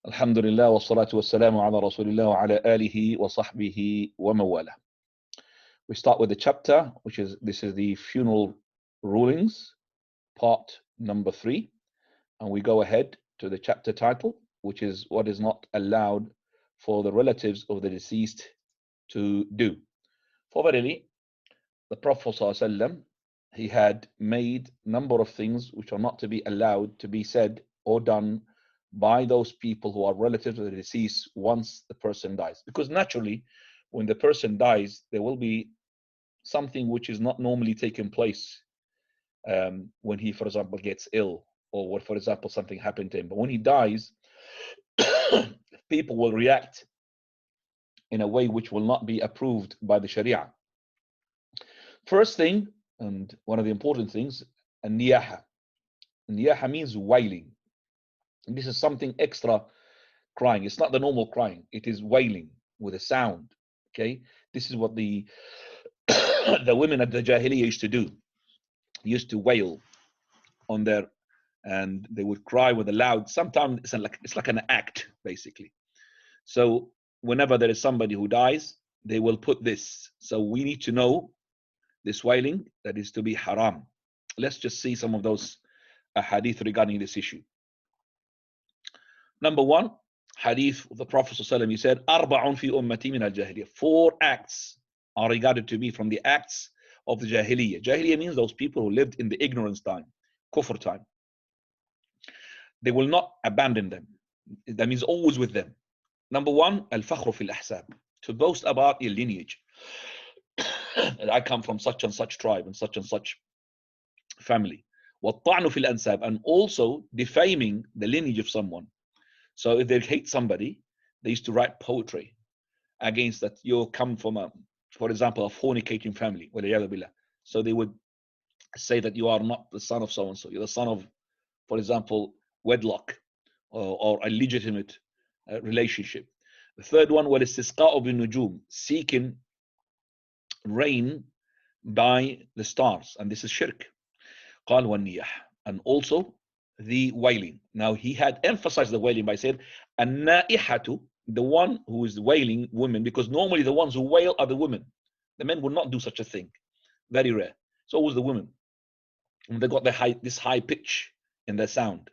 Alhamdulillah wa salatu wa salamu ala rasulillah wa ala alihi wa sahbihi wa mawala. We start with the chapter, this is the funeral rulings, part number 3, and we go ahead to the chapter title, which is what is not allowed for the relatives of the deceased to do. For verily, the Prophet ﷺ, he had made a number of things which are not to be allowed to be said or done by those people who are relatives of the deceased once the person dies. Because naturally, when the person dies, there will be something which is not normally taking place when he, for example, gets ill, or when, for example, something happened to him. But when he dies, people will react in a way which will not be approved by the Sharia. First thing, and one of the important things, niyaha. Niyaha means wailing. And this is something extra crying. It's not the normal crying. It is wailing with a sound. Okay, this is what the the women at the Jahiliyyah used to do. Used to wail on their, and they would cry with a loud. Sometimes it's like an act, basically. So whenever there is somebody who dies, they will put this. So we need to know this wailing that is to be haram. Let's just see some of those hadith regarding this issue. Number 1, hadith of the Prophet ﷺ, he said, "Arba'un fi ummati min al-jahiliyyah." 4 acts are regarded to be from the acts of the Jahiliyyah. Jahiliyyah means those people who lived in the ignorance time, kufr time. They will not abandon them. That means always with them. Number 1, al-fakhru fil ahsab, to boast about your lineage. I come from such and such tribe and such family. وَالطَّعْنُ fil ansab, and also defaming the lineage of someone. So if they hate somebody, they used to write poetry against that. You come from for example, a fornicating family. So they would say that you are not the son of so and so. You're the son of, for example, wedlock or a legitimate relationship. The third one was istisqa'u bin nujum, seeking rain by the stars, and this is shirk. قال والنياح, and also the wailing. Now he had emphasized the wailing by saying an-naihatu, the one who is wailing, women, because normally the ones who wail are the women. The men would not do such a thing. Very rare. It's always the women. And they got this high pitch in their sound.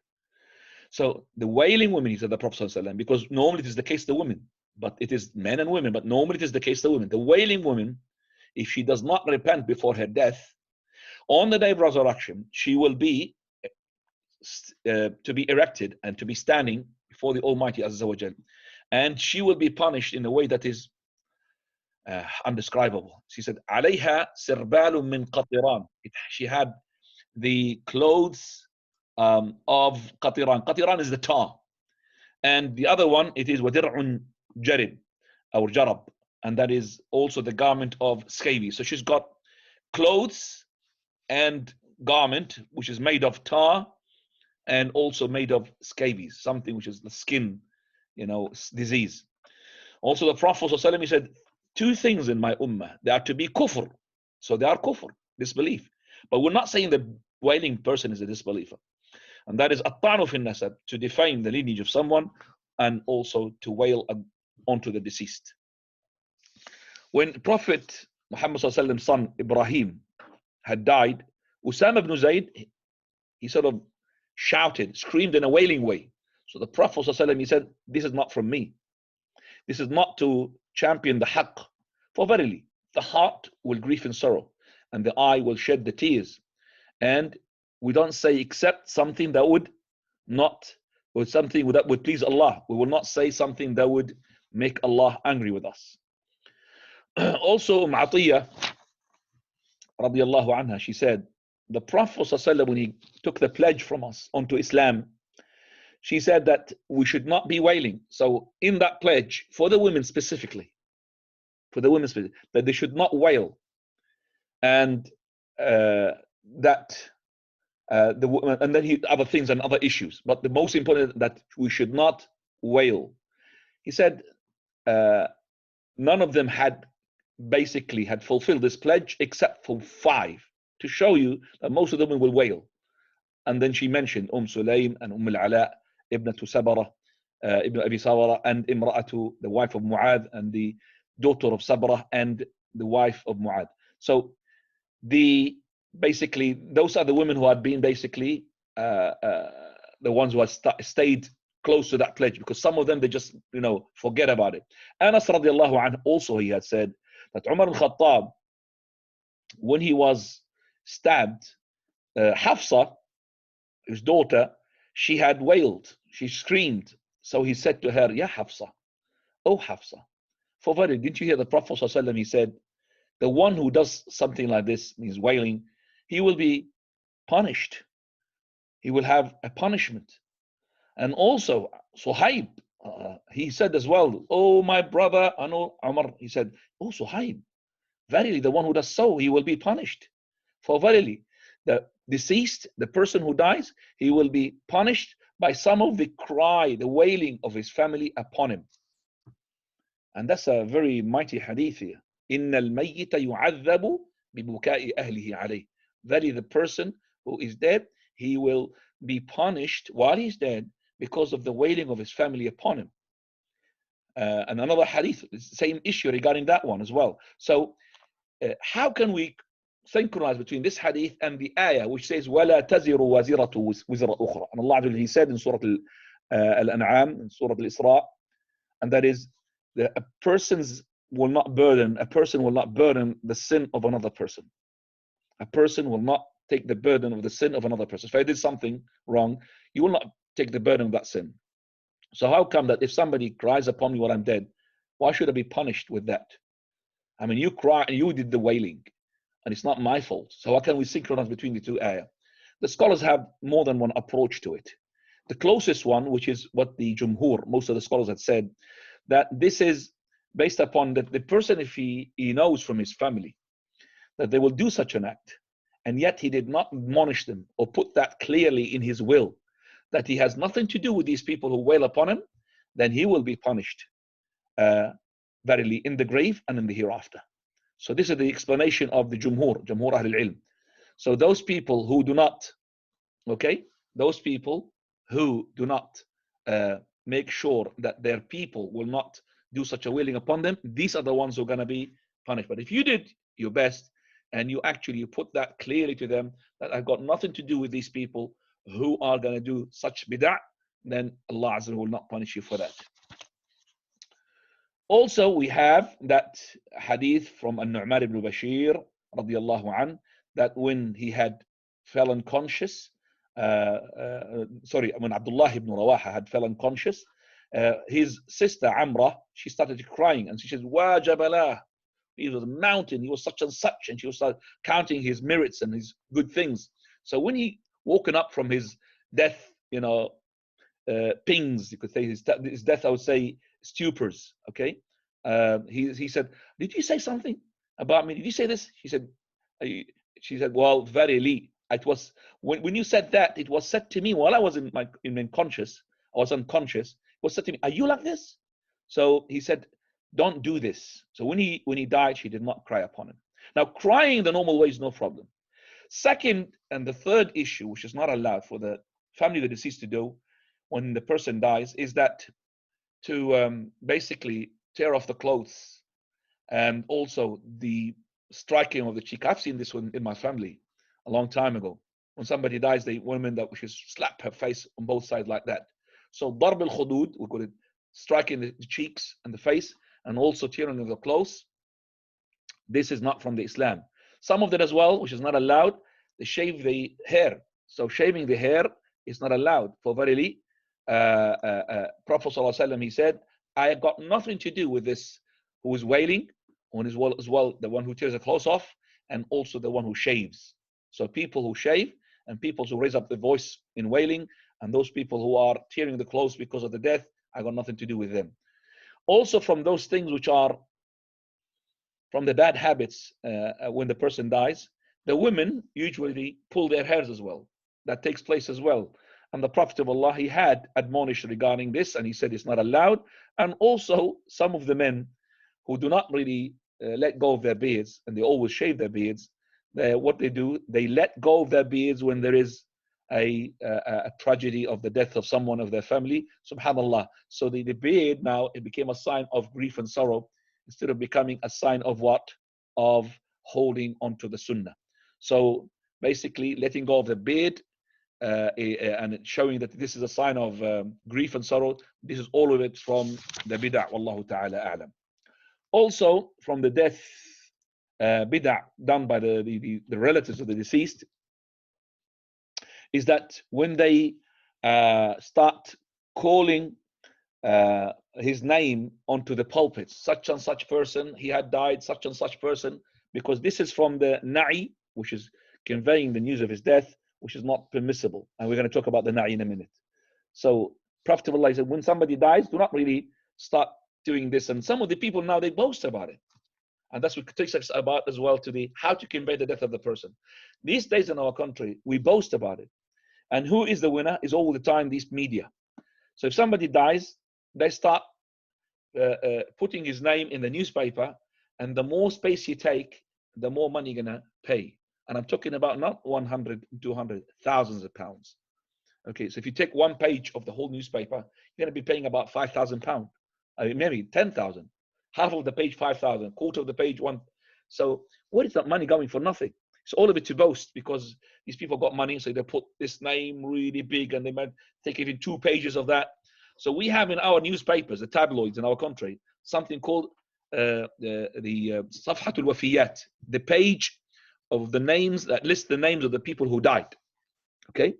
So the wailing women, he said, the Prophet ﷺ, because normally it is the case the women, but it is men and women, but normally it is the case the women. The wailing woman, if she does not repent before her death, on the day of resurrection, she will be to be erected and to be standing before the Almighty Azza wa Jal, and she will be punished in a way that is undescribable. She said, "Alayha sirbalun min qatiran." She had the clothes of qatiran. Qatiran is the tar, and the other one it is wadir'un jarib or jarab, and that is also the garment of scabies. So she's got clothes and garment which is made of tar and also made of scabies, something which is the skin, disease. Also the Prophet ﷺ, he said, 2 things in my ummah, they are to be kufr. So they are kufr, disbelief. But we're not saying the wailing person is a disbeliever. And that is at-ta'nu fi nasab, to defame the lineage of someone, and also to wail onto the deceased. When Prophet Muhammad ﷺ's son Ibrahim had died, Usama ibn Zayd, he sort of shouted, screamed in a wailing way. So the Prophet ﷺ, he said, this is not from me. This is not to champion the haqq. For verily, the heart will grieve in sorrow, and the eye will shed the tears. And we don't say except something that would not, or something that would please Allah. We will not say something that would make Allah angry with us. Also, Atiyah, radiallahu anha, she said, the Prophet ﷺ, when he took the pledge from us onto Islam, she said that we should not be wailing. So in that pledge, for the women specifically, that they should not wail, and and then other things and other issues. But the most important, that we should not wail. He said none of them had fulfilled this pledge except for 5, to show you that most of them will wail. And then she mentioned Sulaym and Al-Ala ibn Sabara ibn Abi Sawara, and Imra'atu, the wife of Mu'adh, and the daughter of Sabra, and the wife of Mu'adh. So basically those are the women who had been basically the ones who had stayed close to that pledge, because some of them, they just forget about it. Anas radiallahu anhu also, he had said that Umar al-Khattab, when he was stabbed, Hafsa, his daughter, she had wailed, she screamed. So he said to her, Ya Hafsa, oh Hafsa, for very, didn't you hear the Prophet ﷺ, he said, the one who does something like this, means wailing, he will be punished. He will have a punishment. And also Suhaib, he said as well, oh my brother, I know Umar, he said, oh Suhaib, verily the one who does so, he will be punished. For verily the deceased, the person who dies, he will be punished by some of the cry, the wailing of his family upon him. And that's a very mighty hadith here. إِنَّ الْمَيِّتَ يُعَذَّبُ بِبُكَاءِ أَهْلِهِ عَلَيْهِ. Verily the person who is dead, he will be punished while he's dead because of the wailing of his family upon him. And another hadith, same issue regarding that one as well. So how can we synchronize between this hadith and the ayah which says وَلَا تَزِرُ وَزِرَةُ وِزْرَ أُخْرَى? And Allah, he said in Surah Al-An'am, in Surah Al-Isra, and that is that a person will not burden the sin of another person. A person will not take the burden of the sin of another person. If I did something wrong, you will not take the burden of that sin. So how come that if somebody cries upon me while I'm dead, why should I be punished with that? I mean, you cry and you did the wailing, and it's not my fault. So how can we synchronize between the two ayah? The scholars have more than one approach to it. The closest one, which is what the Jumhur, most of the scholars had said, that this is based upon that the person, if he knows from his family that they will do such an act, and yet he did not admonish them or put that clearly in his will, that he has nothing to do with these people who wail upon him, then he will be punished verily in the grave and in the hereafter. So this is the explanation of the Jumhur Ahlul Ilm. So those people who do not, those people who do not make sure that their people will not do such a wailing upon them, these are the ones who are going to be punished. But if you did your best and you actually put that clearly to them, that I've got nothing to do with these people who are going to do such bid'ah, then Allah Azza will not punish you for that. Also, we have that hadith from An-Nu'man ibn Bashir radiyallahu an, that when he had fell unconscious, when Abdullah ibn Rawaha had fell unconscious, his sister Amrah, she started crying and she said, Wa Jabalah, he was a mountain, he was such and such, and she was counting his merits and his good things. So when he woken up from his death, pings, you could say his death, I would say stupors, he said, did you say something about me? Did you say this? She said, well, verily, it was when you said that, it was said to me while I was unconscious. It was said to me, are you like this? So he said, don't do this. So when he died, she did not cry upon him. Now, crying the normal way is no problem. Second, and the third issue, which is not allowed for the family of the deceased to do when the person dies, is that to basically tear off the clothes, and also the striking of the cheek. I've seen this one in my family a long time ago. When somebody dies, the woman that should slap her face on both sides like that. So darb al-khudud, we call it striking the cheeks and the face, and also tearing of the clothes. This is not from the Islam. Some of it as well, which is not allowed, they shave the hair. So shaving the hair is not allowed. For verily, Prophet ﷺ, he said, I have got nothing to do with this who is wailing, and as well the one who tears the clothes off, and also the one who shaves. So people who shave and people who raise up the voice in wailing, and those people who are tearing the clothes because of the death, I got nothing to do with them. Also from those things which are from the bad habits when the person dies, the women usually pull their hairs as well. That takes place as well. And the Prophet of Allah, he had admonished regarding this, and he said it's not allowed. And also some of the men who do not really let go of their beards, and they always shave their beards, what they do, they let go of their beards when there is a tragedy of the death of someone of their family. Subhanallah. So the beard now, it became a sign of grief and sorrow instead of becoming a sign of what? Of holding onto the sunnah. So basically letting go of the beard and showing that this is a sign of grief and sorrow. This is all of it from the bid'ah. Wallahu ta'ala a'lam. Also from the death bid'ah done by the relatives of the deceased is that when they start calling his name onto the pulpits, such and such person, he had died, such and such person, because this is from the na'i, which is conveying the news of his death, which is not permissible. And we're going to talk about the na'i in a minute. So Prophet of Allah said, when somebody dies, do not really start doing this. And some of the people now, they boast about it. And that's what takes us about as well to the how to convey the death of the person. These days in our country, we boast about it. And who is the winner is all the time these media. So if somebody dies, they start putting his name in the newspaper, and the more space you take, the more money you're gonna pay. And I'm talking about not 100, 200, thousands of pounds. Okay, so if you take one page of the whole newspaper, you're gonna be paying about £5,000. I mean, maybe 10,000. Half of the page 5,000, quarter of the page 1. So what is that money going for? Nothing. It's all of it to boast because these people got money, so they put this name really big and they might take even 2 pages of that. So we have in our newspapers, the tabloids in our country, something called the Zakat-ul-Fitr, the page of the names that lists the names of the people who died. Okay,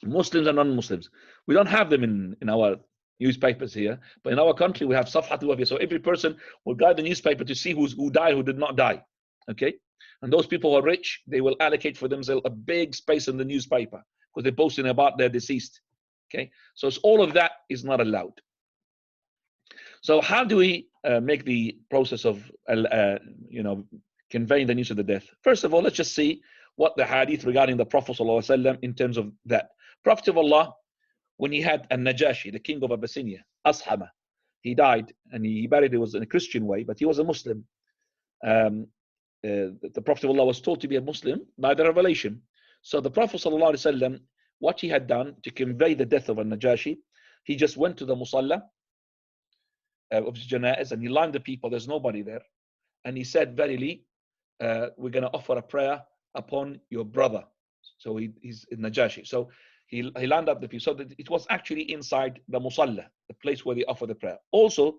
Muslims and non-Muslims. We don't have them in our newspapers here, but in our country we have Zakat-ul-Fitr. So every person will guide the newspaper to see who died, who did not die. Okay, and those people who are rich, they will allocate for themselves a big space in the newspaper because they're boasting about their deceased. Okay, so it's all of that is not allowed. So how do we make the process of conveying the news of the death? First of all, let's just see what the hadith regarding the Prophet ﷺ in terms of that. Prophet of Allah, when he had Najashi, the king of Abyssinia, Ashama, he died and he buried. It was in a Christian way, but he was a Muslim. The Prophet of Allah was told to be a Muslim by the revelation. So the Prophet ﷺ, what he had done to convey the death of Najashi, he just went to the Musalla of his janaiz and he lined the people. There's nobody there, and he said, "Verily, we're going to offer a prayer upon your brother." So he's in Najashi. So he lined up the people. So that it was actually inside the Musalla, the place where they offer the prayer. Also,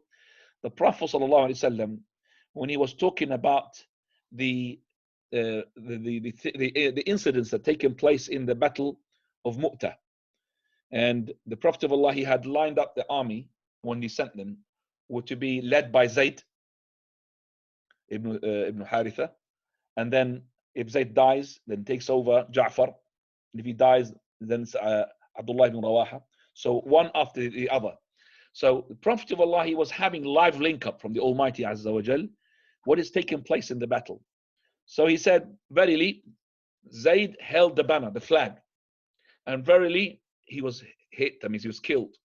the Prophet ﷺ, when he was talking about the incidents that taken place in the battle of Mu'tah, and the Prophet of Allah, he had lined up the army when he sent them were to be led by Zayd ibn Haritha, and then if Zayd dies, then takes over Ja'far, and if he dies, then Abdullah ibn Rawaha. So one after the other. So the Prophet of Allah, he was having live link up from the Almighty Azza wa Jal, what is taking place in the battle. So he said, verily, Zayd held the banner, the flag, and verily he was hit, that means he was killed.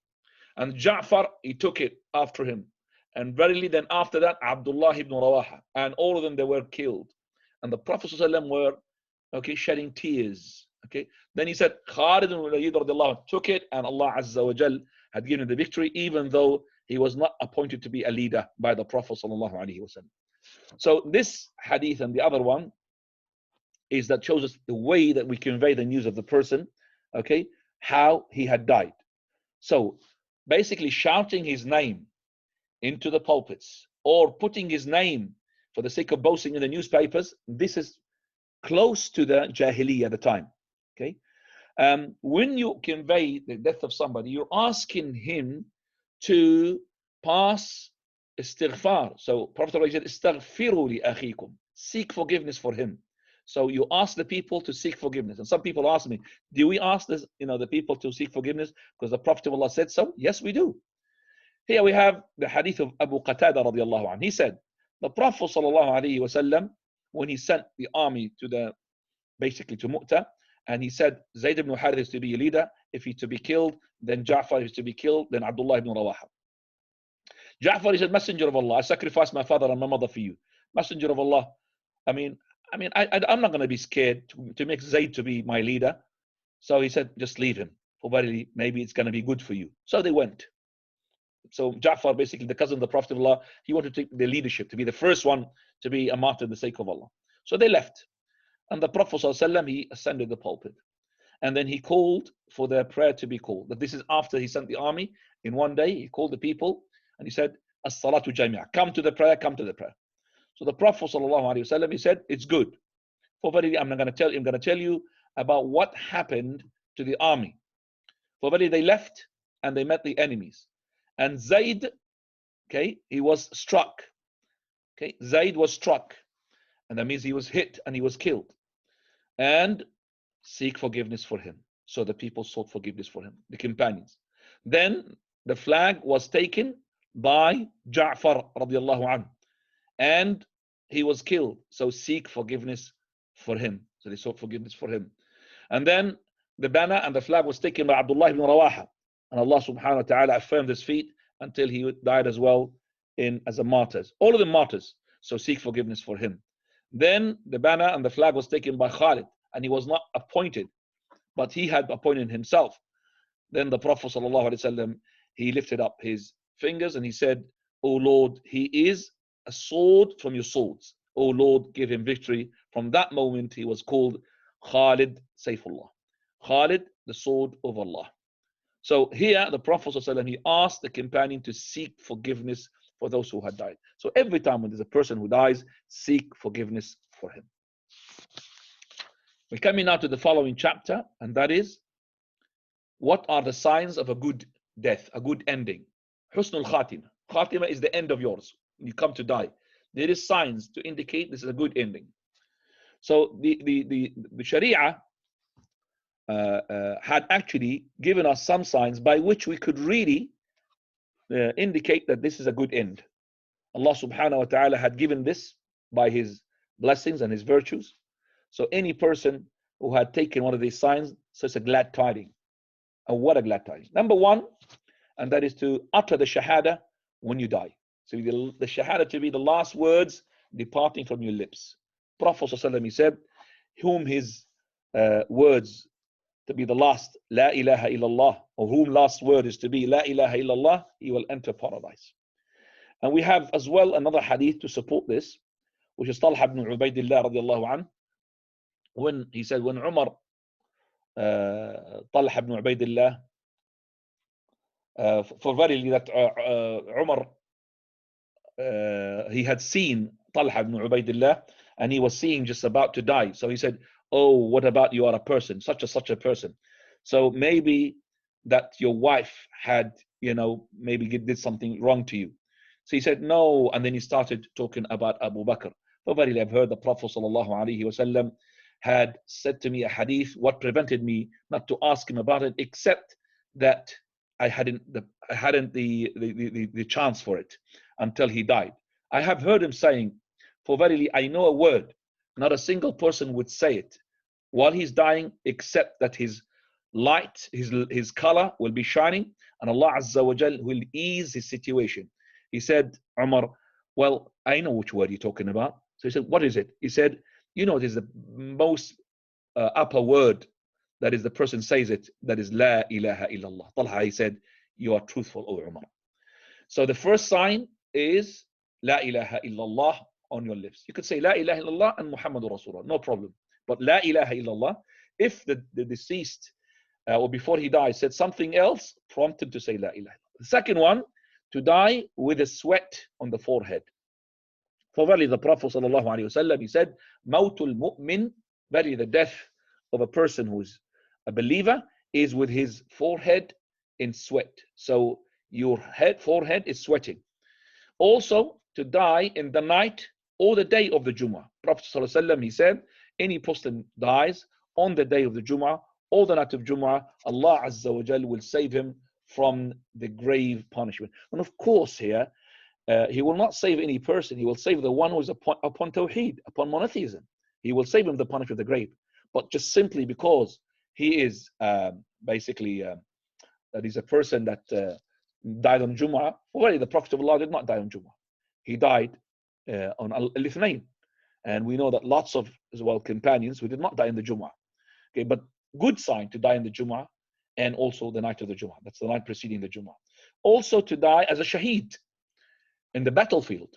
And Ja'far, he took it after him. And verily then after that, Abdullah ibn Rawaha, and all of them, they were killed. And the Prophet ﷺ were, shedding tears. Okay. Then he said, Khalid ibn Walid took it, and Allah Azza wa Jal had given him the victory, even though he was not appointed to be a leader by the Prophet ﷺ. So this hadith and the other one is that shows us the way that we convey the news of the person, okay, how he had died. So basically shouting his name into the pulpits or putting his name for the sake of boasting in the newspapers, this is close to the Jahiliyyah at the time. Okay, when you convey the death of somebody, you're asking him to pass istighfar. So Prophet said, "Istaghfiru li akhikum," seek forgiveness for him. So you ask the people to seek forgiveness. And some people ask me, do we ask this, the people to seek forgiveness because the Prophet of Allah said so? Yes, we do. Here we have the hadith of Abu Qatada radiallahu anhu. He said, the Prophet sallallahu alayhi wasallam, when he sent the army to basically to Mu'tah, and he said, Zayd ibn Harith is to be a leader. If he's to be killed, then Ja'far is to be killed, then Abdullah ibn Rawaha. Ja'far, he said, Messenger of Allah, I sacrificed my father and my mother for you. Messenger of Allah, I'm not going to be scared to make Zayd to be my leader. So he said, just leave him. For verily, maybe it's going to be good for you. So they went. So Ja'far, basically the cousin of the Prophet of Allah, he wanted to take the leadership, to be the first one to be a martyr in the sake of Allah. So they left. And the Prophet ﷺ, he ascended the pulpit. And then he called for their prayer to be called. But this is after he sent the army. In one day, he called the people and he said, As-salatu jami'a. Come to the prayer, come to the prayer. So the Prophet ﷺ, he said, it's good. For verily, I'm going to tell you about what happened to the army. For verily, they left and they met the enemies. And Zayd, okay, he was struck. Okay, Zayd was struck. And that means he was hit and he was killed. And seek forgiveness for him. So the people sought forgiveness for him, the companions. Then the flag was taken by Ja'far radiallahu anhu. And he was killed. So seek forgiveness for him. So they sought forgiveness for him. And then the banner and the flag was taken by Abdullah ibn Rawaha. And Allah subhanahu wa ta'ala affirmed his feet until he died as well as a martyr. All of them martyrs. So seek forgiveness for him. Then the banner and the flag was taken by Khalid. And he was not appointed, but he had appointed himself. Then the Prophet ﷺ, he lifted up his fingers and he said, O Lord, he is a sword from your swords. O Lord, give him victory. From that moment, he was called Khalid Sayfullah. Khalid, the sword of Allah. So here, the Prophet ﷺ, he asked the companion to seek forgiveness for those who had died. So every time when there's a person who dies, seek forgiveness for him. We're coming now to the following chapter, and that is, what are the signs of a good death, a good ending? Husnul Khatima. Khatima is the end of yours. When you come to die, there is signs to indicate this is a good ending. So the Sharia had actually given us some signs by which we could really indicate that this is a good end. Allah subhanahu wa ta'ala had given this by his blessings and his virtues. So any person who had taken one of these signs, so it's a glad tiding. And what a glad tiding. Number one, and that is to utter the shahada when you die. So the shahada to be the last words departing from your lips. Prophet ﷺ, he said, whom his words to be the last, La ilaha illallah, or whom last word is to be La ilaha illallah, he will enter paradise. And we have as well another hadith to support this, which is Talha ibn Ubaidillah radiallahu anhu, when he said, when Umar, Talha ibn Ubaidillah, for verily that Umar, he had seen Talha ibn Ubaidillah, and he was seeing just about to die. So he said, oh, what about you are a person, such a person. So maybe that your wife had, maybe did something wrong to you. So he said, no. And then he started talking about Abu Bakr. For verily I've heard the Prophet ﷺ had said to me a hadith, what prevented me not to ask him about it, except that I hadn't the chance for it until he died. I have heard him saying, for verily I know a word, not a single person would say it while he's dying, except that his light, his color will be shining, and Allah Azza wa Jal will ease his situation. He said, Umar, well, I know which word you're talking about. So he said, what is it? He said, it is the most upper word, that is the person says it, that is La ilaha illallah. Talha, he said, you are truthful, O Umar. So the first sign is La ilaha illallah on your lips. You could say La ilaha illallah and Muhammadur Rasulullah, no problem. But La ilaha illallah, if the deceased or before he died said something else, prompt him to say La ilaha illallah. The second one, to die with a sweat on the forehead. For verily the Prophet ﷺ, he said, Mautul mu'min, verily the death of a person who is a believer is with his forehead in sweat. So your forehead is sweating. Also, to die in the night or the day of the Jummah. Prophet ﷺ, he said, any Muslim dies on the day of the Jummah or the night of Jummah, Allah Azza wa Jal will save him from the grave punishment. And of course here, he will not save any person. He will save the one who is upon Tawheed, upon monotheism. He will save him the punishment of the grave. But just simply because he is basically, that is a person that died on Jumu'ah, already the Prophet of Allah did not die on Jumu'ah. He died on Al-Ithnain. And we know that lots of as well companions who did not die in the Jumu'ah. Okay, but good sign to die in the Jumu'ah, and also the night of the Jumu'ah. That's the night preceding the Jumu'ah. Also to die as a shaheed in the battlefield.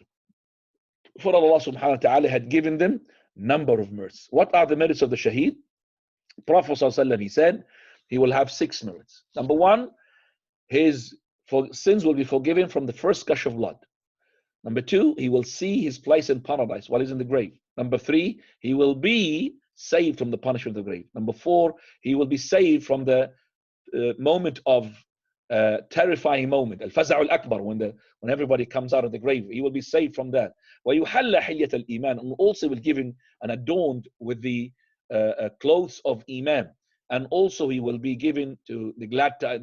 For Allah subhanahu wa ta'ala had given them number of merits. What are the merits of the shaheed? Prophet ﷺ, he said, he will have 6 merits. Number 1, his sins will be forgiven from the first gush of blood. Number 2, he will see his place in paradise while he's in the grave. Number 3, he will be saved from the punishment of the grave. Number 4, he will be saved from the moment of terrifying moment, al-faza'u al-akbar, when everybody comes out of the grave. He will be saved from that. وَيُحَلَّ حِلْيَةَ الْإِيمَانِ, and also will given and adorned with the clothes of Iman. And also he will be given to the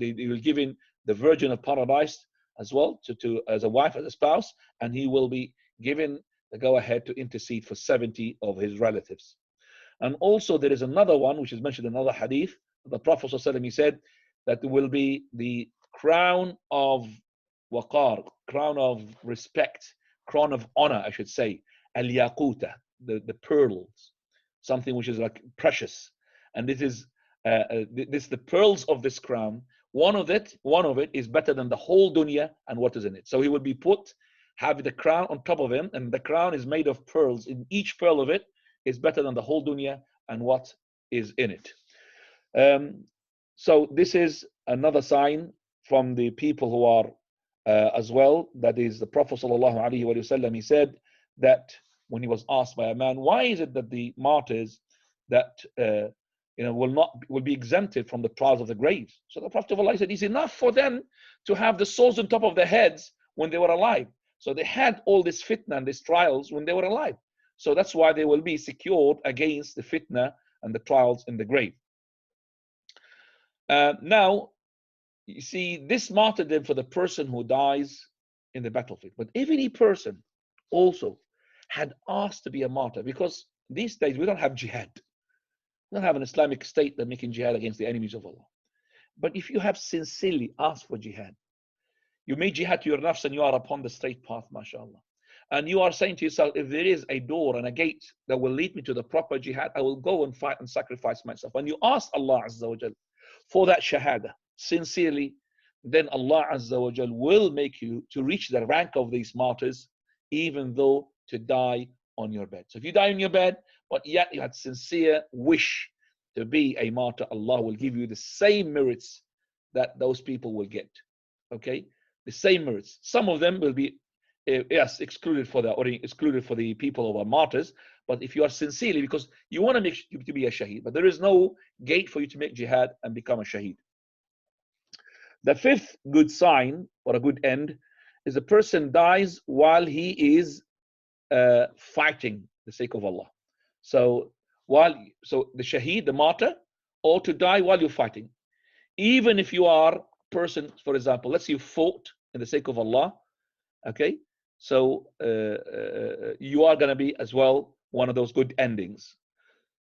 he will given the Virgin of Paradise as well, as a wife, as a spouse, and he will be given the go-ahead to intercede for 70 of his relatives. And also there is another one which is mentioned in another hadith. The Prophet ﷺ, he said that there will be the crown of waqar, crown of respect, crown of honor, I should say, al-yaquta, the pearls, something which is like precious. And this is the pearls of this crown. One of it is better than the whole dunya and what is in it. So he will be have the crown on top of him, and the crown is made of pearls. In each pearl of it is better than the whole dunya and what is in it. So this is another sign from the people who are as well. That is the Prophet ﷺ, he said that when he was asked by a man, why is it that the martyrs that will be exempted from the trials of the graves? So the Prophet of Allah said, it's enough for them to have the swords on top of their heads when they were alive. So they had all this fitna and these trials when they were alive. So that's why they will be secured against the fitna and the trials in the grave. Now, you see, this martyrdom for the person who dies in the battlefield. But if any person also had asked to be a martyr, because these days we don't have jihad. We don't have an Islamic state that making jihad against the enemies of Allah. But if you have sincerely asked for jihad, you made jihad to your nafs and you are upon the straight path, mashallah. And you are saying to yourself, if there is a door and a gate that will lead me to the proper jihad, I will go and fight and sacrifice myself. When you ask Allah Azza wa Jal for that shahada, sincerely, then Allah Azza wa Jal will make you to reach the rank of these martyrs, even though to die on your bed. So if you die on your bed, but yet you had sincere wish to be a martyr, Allah will give you the same merits that those people will get. Okay, the same merits. Some of them will be excluded for the people who are martyrs. But if you are sincerely, because you want to make to be a shaheed, but there is no gate for you to make jihad and become a shaheed. The 5th good sign or a good end is a person dies while he is fighting the sake of Allah. So the shaheed, the martyr, or to die while you're fighting. Even if you are a person, for example, let's say you fought in the sake of Allah, okay? So you are going to be as well one of those good endings.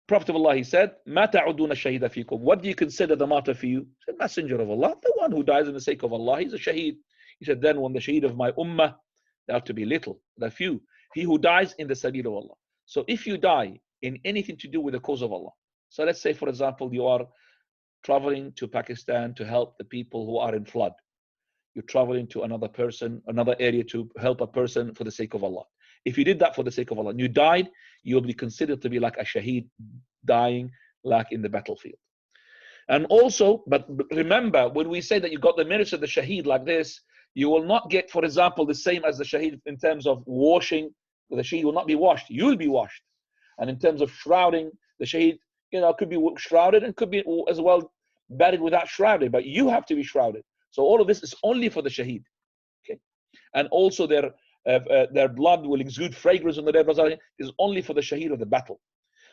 Prophet of Allah, he said, مَا تَعُدُونَ الشَّهِيدَ فِيكُمْ, what do you consider the martyr for you? He said, Messenger of Allah, the one who dies in the sake of Allah, he's a shaheed. He said, then when the shaheed of my ummah, they are to be little, they're few. He who dies in the sabil of Allah. So if you die in anything to do with the cause of Allah, so let's say, for example, you are traveling to Pakistan to help the people who are in flood. You're traveling to another area to help a person for the sake of Allah. If you did that for the sake of Allah and you died, you'll be considered to be like a shaheed, dying like in the battlefield. And also, but remember, when we say that you got the merits of the shaheed like this, you will not get, for example, the same as the shaheed in terms of washing. The shaheed will not be washed, you'll be washed. And in terms of shrouding, the shaheed, could be shrouded and could be as well buried without shrouding, but you have to be shrouded. So all of this is only for the shaheed. Okay, and also their blood will exude fragrance on the dead is only for the shaheed of the battle.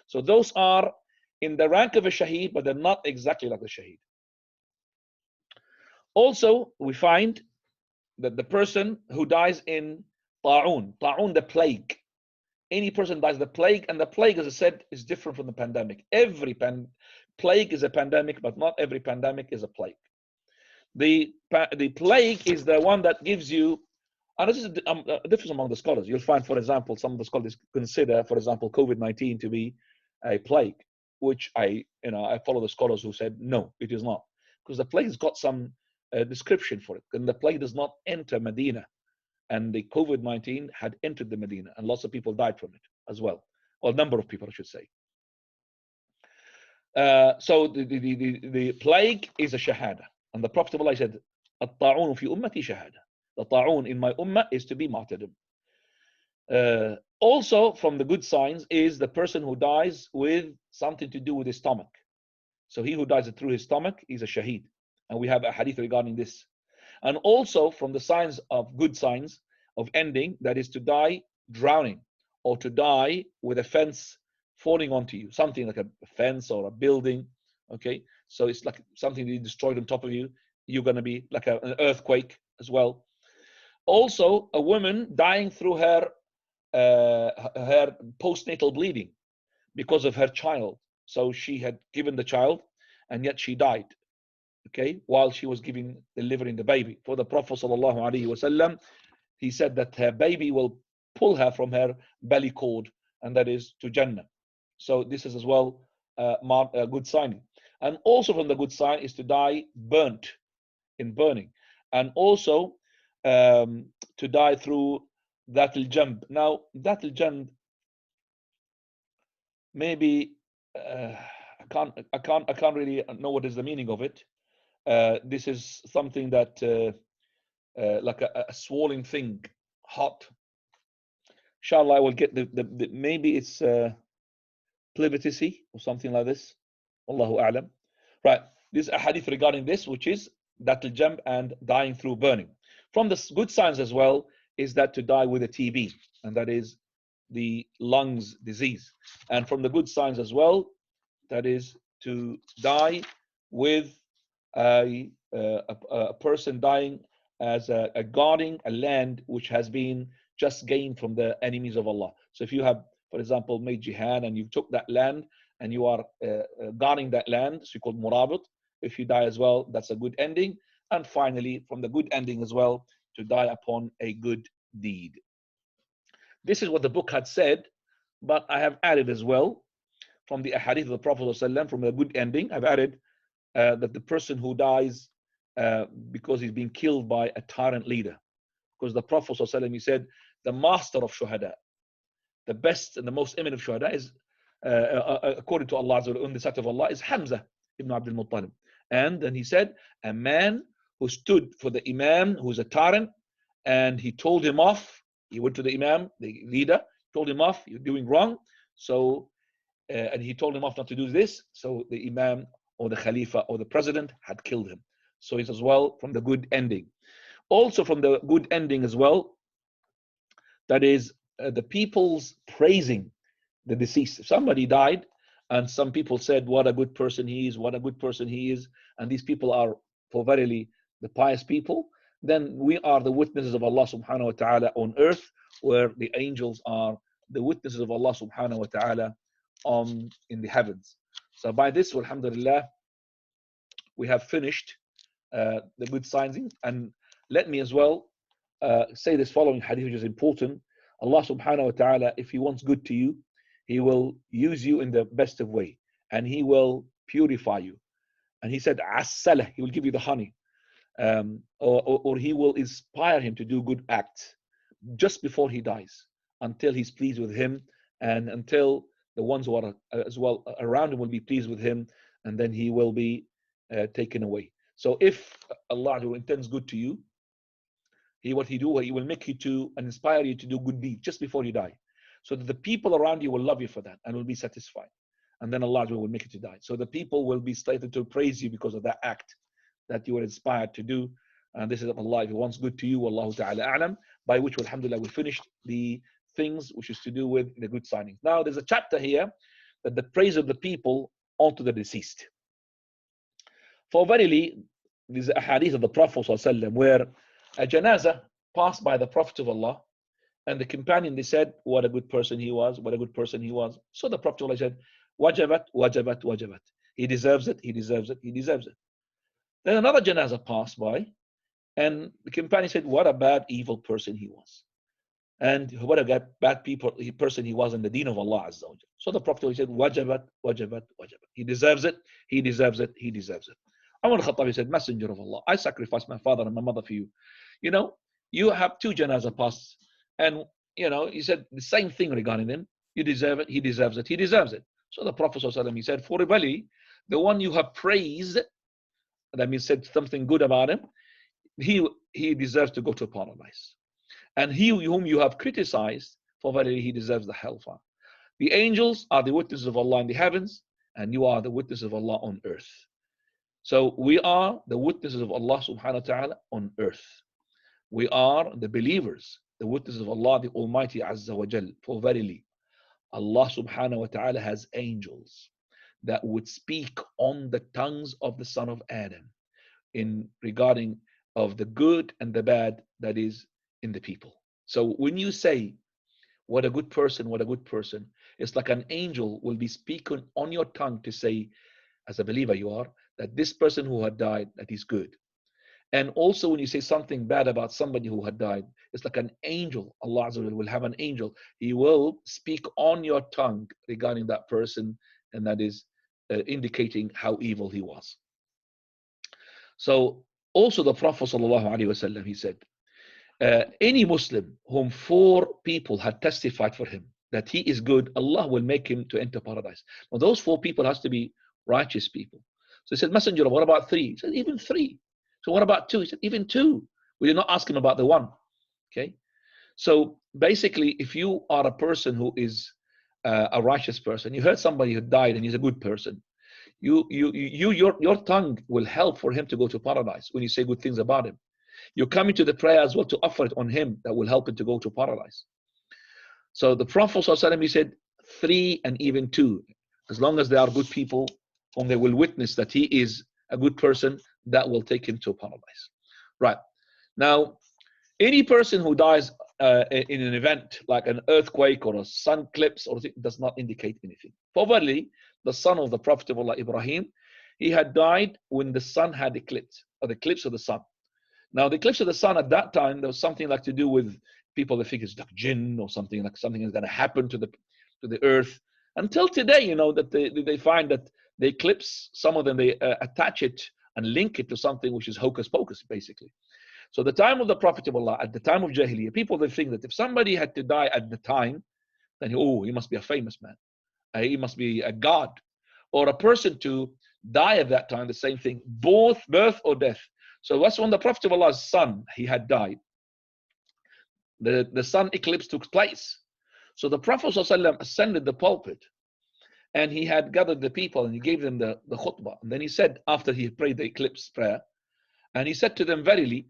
So those are in the rank of a shaheed, but they're not exactly like the shaheed. Also, we find that the person who dies in ta'un, the plague. Any person dies the plague, and the plague, as I said, is different from the pandemic. Every plague is a pandemic, but not every pandemic is a plague. The plague is the one that gives you, and this is a difference among the scholars. You'll find, for example, some of the scholars consider, for example, COVID-19 to be a plague, which I follow the scholars who said no, it is not, because the plague has got some description for it, and the plague does not enter Medina, and the COVID-19 had entered the Medina, and lots of people died from it as well, or a number of people, I should say. So the plague is a shahada, and the Prophet of Allah said, "At-ta'un fi ummati shahada." The ta'un in my ummah is to be martyrdom. Also, from the good signs is the person who dies with something to do with his stomach. So he who dies through his stomach is a shaheed, and we have a hadith regarding this. And also from the signs of good signs of ending, that is to die drowning, or to die with a fence falling onto you, something like a fence or a building. Okay, so it's like something that destroyed on top of you. You're going to be like an earthquake as well. Also, a woman dying through her postnatal bleeding because of her child. So she had given the child, and yet she died, okay, while she was delivering the baby. For the Prophet ﷺ, he said that her baby will pull her from her belly cord, and that is to Jannah. So this is as well a good sign. And also from the good sign is to die burnt, in burning, and also to die through Zakat-ul-Jamb. Now, Zakat-ul-Jamb, maybe I can't really know what is the meaning of it. This is something that like a swollen thing, hot. Inshallah, I will get the maybe it's plevicity or something like this. Allahu a'lam. Right. This is a hadith regarding this, which is Zakat-ul-Jamb and dying through burning. From the good signs as well is that to die with a TB, and that is the lungs disease. And from the good signs as well, that is to die with a person dying as a guarding a land which has been just gained from the enemies of Allah. So if you have, for example, made jihad and you took that land and you are guarding that land, so called murabit. If you die as well, that's a good ending. And finally, from the good ending as well, to die upon a good deed. This is what the book had said, but I have added as well from the ahadith of the Prophet ﷺ, from a good ending, I've added that the person who dies because he's being killed by a tyrant leader. Because the Prophet ﷺ, he said, the master of shuhada, the best and the most eminent of shuhada is, according to Allah, in the sight of Allah, is Hamza ibn Abdul Muttalib. And then he said, a man who stood for the Imam, who's a tyrant, and he told him off. He went to the Imam, the leader, told him off, you're doing wrong. So, and he told him off not to do this. So the Imam or the Khalifa or the President had killed him. So it's as well from the good ending. Also from the good ending as well, that is the people's praising the deceased. If somebody died and some people said, what a good person he is, what a good person he is, and these people are for verily the pious people, then we are the witnesses of Allah subhanahu wa ta'ala on earth, where the angels are the witnesses of Allah subhanahu wa ta'ala in the heavens. So by this, alhamdulillah, we have finished the good signs. And let me as well say this following hadith, which is important. Allah subhanahu wa ta'ala, if he wants good to you, he will use you in the best of way, and he will purify you. And he said, As-salah, he will give you the honey. Or he will inspire him to do good acts just before he dies, until he's pleased with him, and until the ones who are as well around him will be pleased with him, and then he will be taken away. So if Allah intends good to you, he will make you to and inspire you to do good deeds just before you die, so that the people around you will love you for that and will be satisfied, and then Allah will make you to die. So the people will be slated to praise you because of that act that you were inspired to do. And this is Allah, if he wants good to you, Wallahu ta'ala a'lam. By which, alhamdulillah, we finished the things which is to do with the good signings. Now there's a chapter here that the praise of the people onto the deceased. For verily, there's a hadith of the Prophet ﷺ where a janazah passed by the Prophet of Allah, and the companion, they said, what a good person he was, what a good person he was. So the Prophet ﷺ said, wajabat, wajabat, wajabat. He deserves it, he deserves it, he deserves it. Then another janazah passed by, and the companion said, what a bad, evil person he was. And what a bad person he was in the deen of Allah Azza wa Jal. So the Prophet said, wajabat, wajabat, wajabat. He deserves it, he deserves it, he deserves it. Umar al-Khattab said, Messenger of Allah, I sacrificed my father and my mother for you. You know, you have two janazah pasts, and he said the same thing regarding them. You deserve it, he deserves it, he deserves it. So the Prophet he said, for Ibali, the one you have praised, that means said something good about him, he deserves to go to paradise. And he whom you have criticized, for verily he deserves the hellfire. The angels are the witnesses of Allah in the heavens, and you are the witnesses of Allah on earth. So we are the witnesses of Allah subhanahu wa ta'ala on earth. We are the believers, the witnesses of Allah the Almighty Azza wa Jal. For verily, Allah subhanahu wa ta'ala has angels that would speak on the tongues of the son of Adam in regarding of the good and the bad that is in the people. So when you say, what a good person, what a good person, it's like an angel will be speaking on your tongue to say, as a believer you are, that this person who had died, that is good. And also when you say something bad about somebody who had died, it's like an angel. Allah Azza wa Jalla will have an angel. He will speak on your tongue regarding that person, and that is indicating how evil he was. So also the Prophet ﷺ, he said, any Muslim whom 4 people had testified for him that he is good, Allah will make him to enter paradise. Now those 4 people has to be righteous people. So he said, Messenger, what about 3? He said, even 3. So what about 2? He said, even 2. We did not ask him about the 1. Okay. So basically, if you are a person who is a righteous person, you heard somebody who died and he's a good person, your tongue will help for him to go to paradise when you say good things about him. You're coming to the prayer as well to offer it on him that will help him to go to paradise. So the Prophet ﷺ, he said 3 and even 2, as long as they are good people whom they will witness that he is a good person, that will take him to paradise. Right. Now, any person who dies in an event like an earthquake or a sun eclipse or does not indicate anything. Probably the son of the Prophet of Allah, Ibrahim, he had died when the sun had eclipsed, or the eclipse of the sun. Now, the eclipse of the sun at that time, there was something like to do with people that think it's like jinn or something like something is going to happen to the earth. Until today, that they find that the eclipse, some of them, they attach it and link it to something which is hocus pocus, basically. So the time of the Prophet of Allah, at the time of Jahiliyyah, people, they think that if somebody had to die at the time, then he must be a famous man. He must be a god. Or a person to die at that time, the same thing, both birth or death. So that's when the Prophet of Allah's son, he had died. The sun eclipse took place. So the Prophet ﷺ ascended the pulpit, and he had gathered the people and he gave them the khutbah. And then he said, after he prayed the eclipse prayer, and he said to them, verily,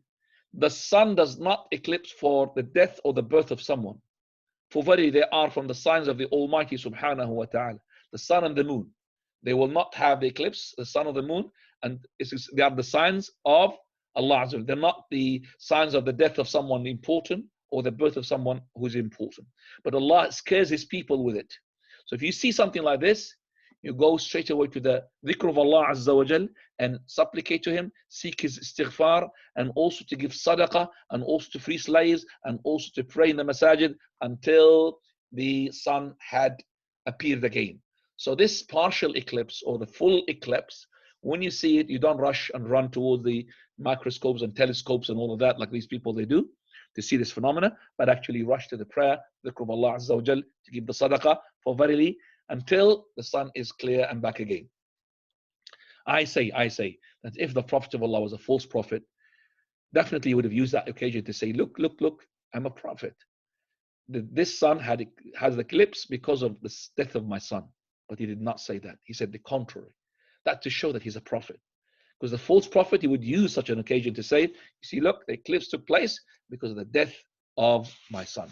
the sun does not eclipse for the death or the birth of someone. For verily they are from the signs of the Almighty subhanahu wa ta'ala. The sun and the moon. They will not have the eclipse, the sun or the moon, and they are the signs of Allah. They're not the signs of the death of someone important or the birth of someone who's important. But Allah scares His people with it. So if you see something like this, you go straight away to the dhikr of Allah Azza wa Jal and supplicate to Him, seek His istighfar, and also to give sadaqah, and also to free slaves, and also to pray in the masajid until the sun had appeared again. So this partial eclipse or the full eclipse, when you see it, you don't rush and run towards the microscopes and telescopes and all of that like these people they do to see this phenomena, but actually rush to the prayer, dhikr of Allah Azza wa Jal, to give the sadaqah, for verily until the sun is clear and back again. I say that if the Prophet of Allah was a false prophet, definitely he would have used that occasion to say, look, I'm a prophet. This sun has the eclipse because of the death of my son. But he did not say that. He said the contrary. That to show that he's a prophet. Because the false prophet, he would use such an occasion to say, you see, look, the eclipse took place because of the death of my son.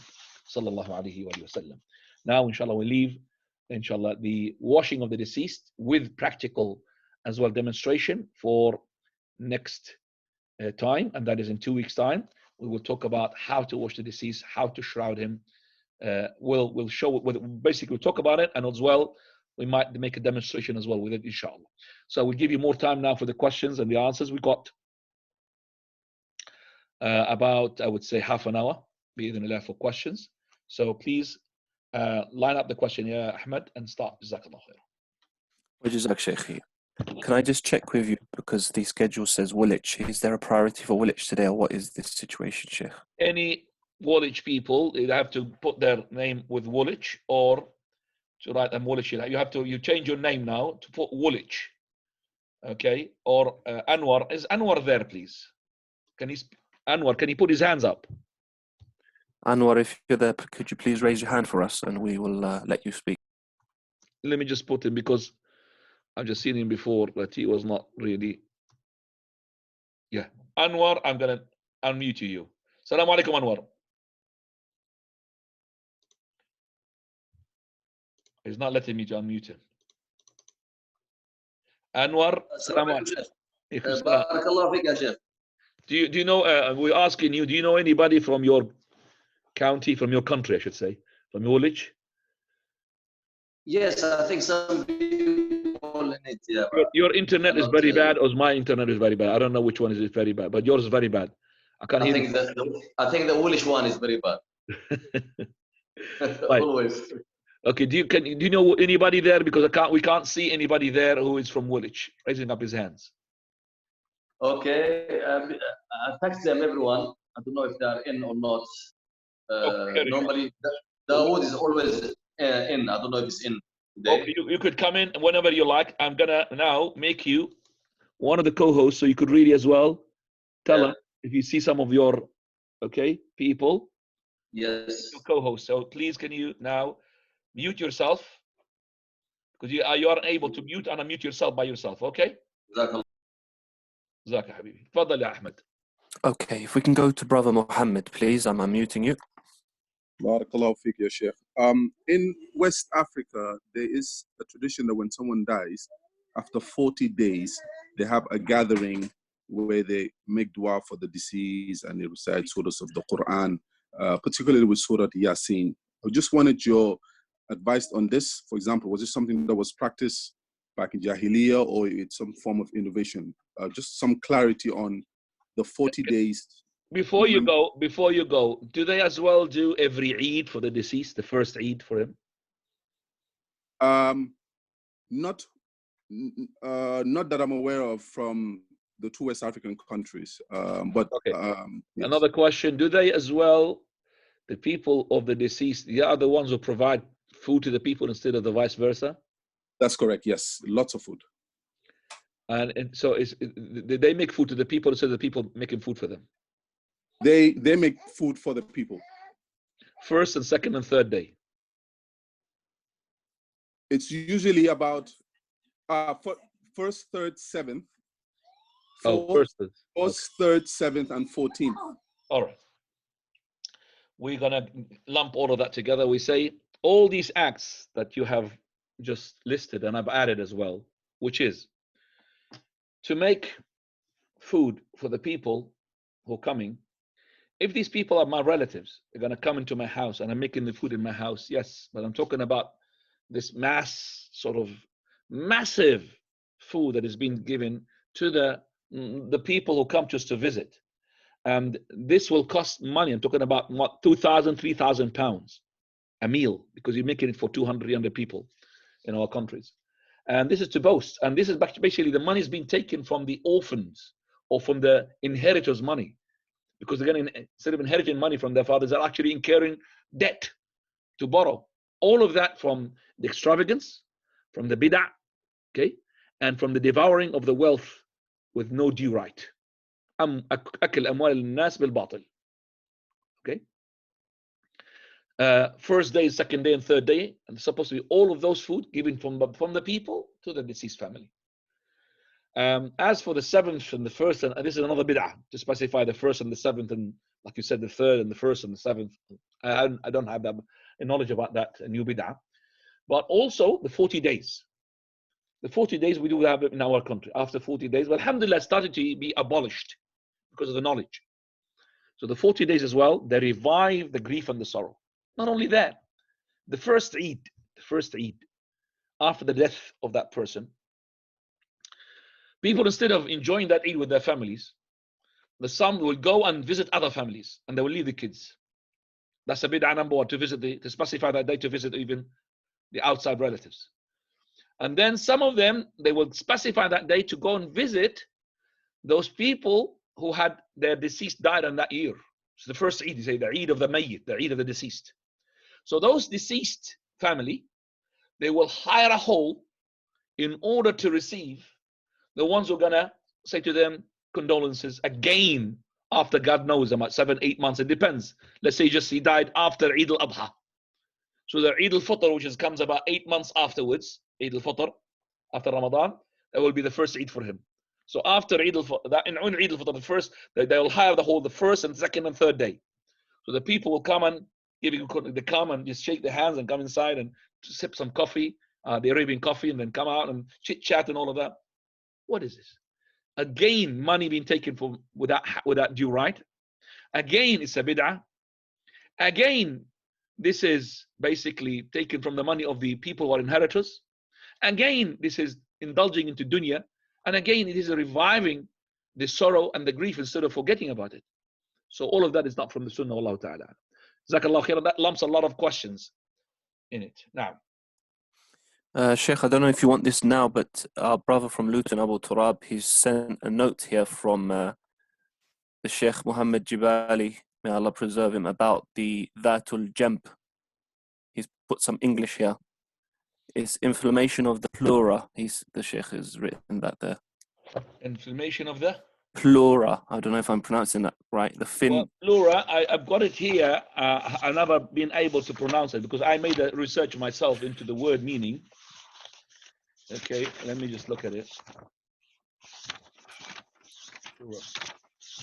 Sallallahu alayhi wa sallam. Now, inshallah, we leave, inshallah, the washing of the deceased with practical as well demonstration for next time, and that is in 2 weeks' time. We will talk about how to wash the deceased, how to shroud him. We'll show, basically we'll talk about it, and as well, we might make a demonstration as well with it, inshallah. So we'll give you more time now for the questions and the answers. We got about, I would say, half an hour. bi'idhnillah, for questions. So please line up the question, yeah, Ahmed, and start. Jazakallah khair. Wajazak Shaykhi. Can I just check with you, because the schedule says Woolwich. Is there a priority for Woolwich today, or what is this situation, Sheikh? Any Woolwich people, they have to put their name with Woolwich, or to write them Woolwich. You change your name now to put Woolwich. Okay, or Anwar. Is Anwar there, please? Anwar, can he put his hands up? Anwar, if you're there, could you please raise your hand for us, and we will let you speak. Let me just put him, because I've just seen him before, but he was not really. Yeah, Anwar, I'm gonna unmute you. Salaam alaikum, Anwar. He's not letting me to unmute him. Anwar, salaam alaikum. Barakallah fik, ya Sheikh. Do you know? We're asking you. Do you know anybody from your county, from your country, I should say, from Woolwich? Yes, I think some people in it. Yeah. Your internet is very bad, or my internet is very bad. I don't know which one is very bad, but yours is very bad. I can't hear you. I think the Woolwich one is very bad. Right. Always. Okay. Do you know anybody there? Because we can't see anybody there who is from Woolwich raising up his hands. Okay. I text them, everyone. I don't know if they are in or not. Normally, the wood is always in. I don't know if it's in today. Okay, you could come in whenever you like. I'm gonna now make you one of the co-hosts, so you could really as well tell them if you see some of your people. Yes. Your co-host. So please, can you now mute yourself, because you are able to mute and unmute yourself by yourself. Okay. Jazakallah. Zaka Habibi. Tfadal ya Ahmed. Okay, if we can go to Brother Muhammad, please. I'm unmuting you. Barakallahu fik, ya Sheikh. In West Africa, there is a tradition that when someone dies, after 40 days, they have a gathering where they make dua for the deceased and they recite surahs of the Quran, particularly with Surah Yasin. I just wanted your advice on this. For example, was this something that was practiced back in Jahiliyyah, or it's some form of innovation? Just some clarity on the 40 days. Before you go, do they as well do every Eid for the deceased, the first Eid for him? Not that I'm aware of from the two West African countries. But okay. Yes. Another question: do they as well, the people of the deceased, they are the ones who provide food to the people instead of the vice versa? That's correct. Yes, lots of food. And so they make food to the people instead of the people making food for them? They make food for the people. First and second and third day. It's usually about first, third, seventh. First, third, seventh, and 14th. All right. We're gonna lump all of that together. We say all these acts that you have just listed, and I've added as well, which is to make food for the people who are coming. If these people are my relatives, they're going to come into my house and I'm making the food in my house, yes, but I'm talking about this massive food that is being given to the people who come just to visit. And this will cost money. I'm talking about what, 2,000, 3,000 pounds a meal, because you're making it for 200, 300 people in our countries. And this is to boast. And this is basically the money is being taken from the orphans or from the inheritors' money, because they're going to, instead of inheriting money from their fathers, they're actually incurring debt to borrow. All of that from the extravagance, from the bid'ah, okay, and from the devouring of the wealth with no due right. أكل أموال الناس بالباطل. Okay. First day, second day, and third day, and it's supposed to be all of those food given from the people to the deceased family. As for the seventh and the first, and this is another bid'ah to specify the first and the seventh, and like you said, the third and the first and the seventh. I don't have that knowledge about that new bid'ah. But also the 40 days. The 40 days we do have it in our country. After 40 days, but alhamdulillah, it started to be abolished because of the knowledge. So the 40 days as well, they revive the grief and the sorrow. Not only that, the first Eid, after the death of that person, people, instead of enjoying that Eid with their families, the son will go and visit other families and they will leave the kids. That's a bid'ah number one, to specify that day to visit even the outside relatives. And then some of them, they will specify that day to go and visit those people who had their deceased died on that year. So the first Eid, you say the Eid of the Mayyit, the Eid of the deceased. So those deceased family, they will hire a hall in order to receive the ones who are gonna say to them condolences again after God knows about 7-8 months. It depends. Let's say just he died after Eid al-Adha. So the Eid-ul-Fitr, which comes about 8 months afterwards, Eid-ul-Fitr, after Ramadan, that will be the first Eid for him. So after Eid-ul-Fitr, in Eid-ul-Fitr, the first, they will hire the whole, the first and second and third day. So the people will come and they come and just shake their hands and come inside and sip some coffee, the Arabian coffee, and then come out and chit chat and all of that. What is this? Again, money being taken from without due right. Again, it's a bid'ah. Again, this is basically taken from the money of the people who are inheritors. Again, this is indulging into dunya. And again, it is reviving the sorrow and the grief instead of forgetting about it. So all of that is not from the Sunnah of Allah Ta'ala. Jazakallah khair. That lumps a lot of questions in it. Now, Sheikh, I don't know if you want this now, but our brother from Luton, Abu Turab, he's sent a note here from the Sheikh Muhammad Jibali, may Allah preserve him, about the Dhatul Jamb. He's put some English here. It's inflammation of the pleura. The Sheikh has written that there. inflammation of the Pleura. I don't know if I'm pronouncing that right. The fin. well, pleura. I've got it here. I've never been able to pronounce it because I made a research myself into the word meaning. Okay, let me just look at it.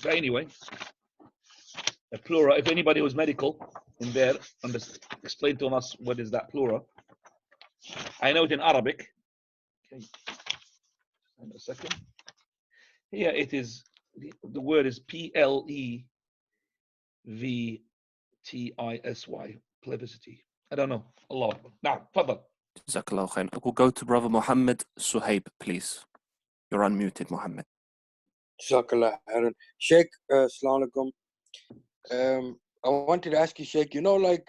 But anyway, a pleura. If anybody was medical in there, explain to us what is that pleura. I know it in Arabic. Okay, a second. Here it is. The word is plevtisy. Plebiscity. I don't know. Allah. Now, fadal. Jazakallah khair. We'll go to brother Muhammad Suhaib, please. You're unmuted, Muhammad. Jazakallah khairan. Sheikh, assalamu alaikum. I wanted to ask you, Sheikh, you know, like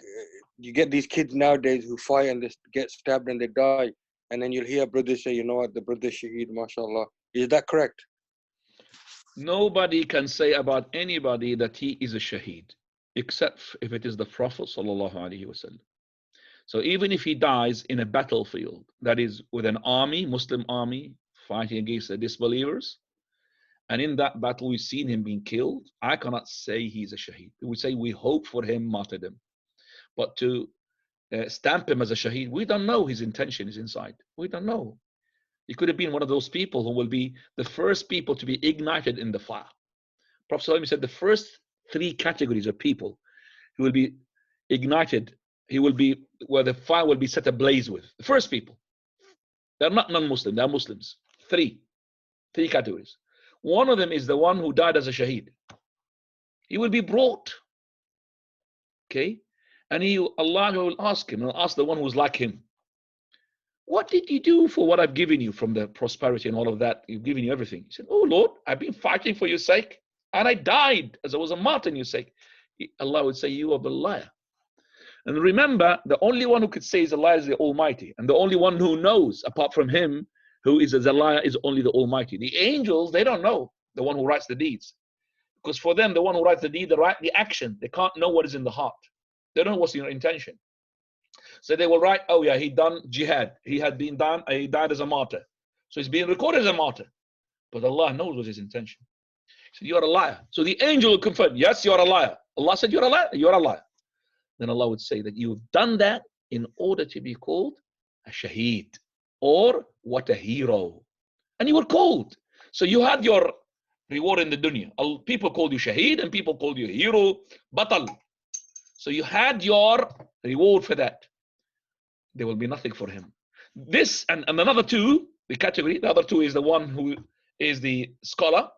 you get these kids nowadays who fight and they get stabbed and they die, and then you'll hear brothers say, you know what, the brother shaheed, mashallah. Is that correct? Nobody can say about anybody that he is a shaheed, except if it is the Prophet sallallahu alaihi wasallam. So even if he dies in a battlefield, that is with an army, Muslim army, fighting against the disbelievers, and in that battle we've seen him being killed, I cannot say he's a shaheed. We say we hope for him martyrdom. But to stamp him as a shaheed, we don't know his intention is inside. We don't know. He could have been one of those people who will be the first people to be ignited in the fire. Prophet said the first 3 categories of people who will be ignited, he will be where the fire will be set ablaze with. The first people. They're not non-Muslim, they're Muslims. 3 categories. One of them is the one who died as a shaheed. He will be brought. Okay? And Allah will ask him, and ask the one who's like him, what did you do for what I've given you from the prosperity and all of that? You've given you everything. He said, oh Lord, I've been fighting for your sake, and I died as I was a martyr in your sake. Allah would say, you are the liar. And remember, the only one who could say he's a liar is the Almighty. And the only one who knows, apart from him, who is a liar is only the Almighty. The angels, they don't know the one who writes the deeds. Because for them, the one who writes the deed, the action, they can't know what is in the heart. They don't know what's in your intention. So they will write, oh yeah, he done jihad. He died as a martyr. So he's being recorded as a martyr. But Allah knows what his intention. He said, you're a liar. So the angel will confirm, yes, you're a liar. Allah said, you're a liar. You're a liar. Then Allah would say that you've done that in order to be called a shaheed, or what a hero. And you were called. So you had your reward in the dunya. People called you shaheed and people called you hero, batal. So you had your reward for that. There will be nothing for him. This and another 2, the category, the other 2 is the one who is the scholar,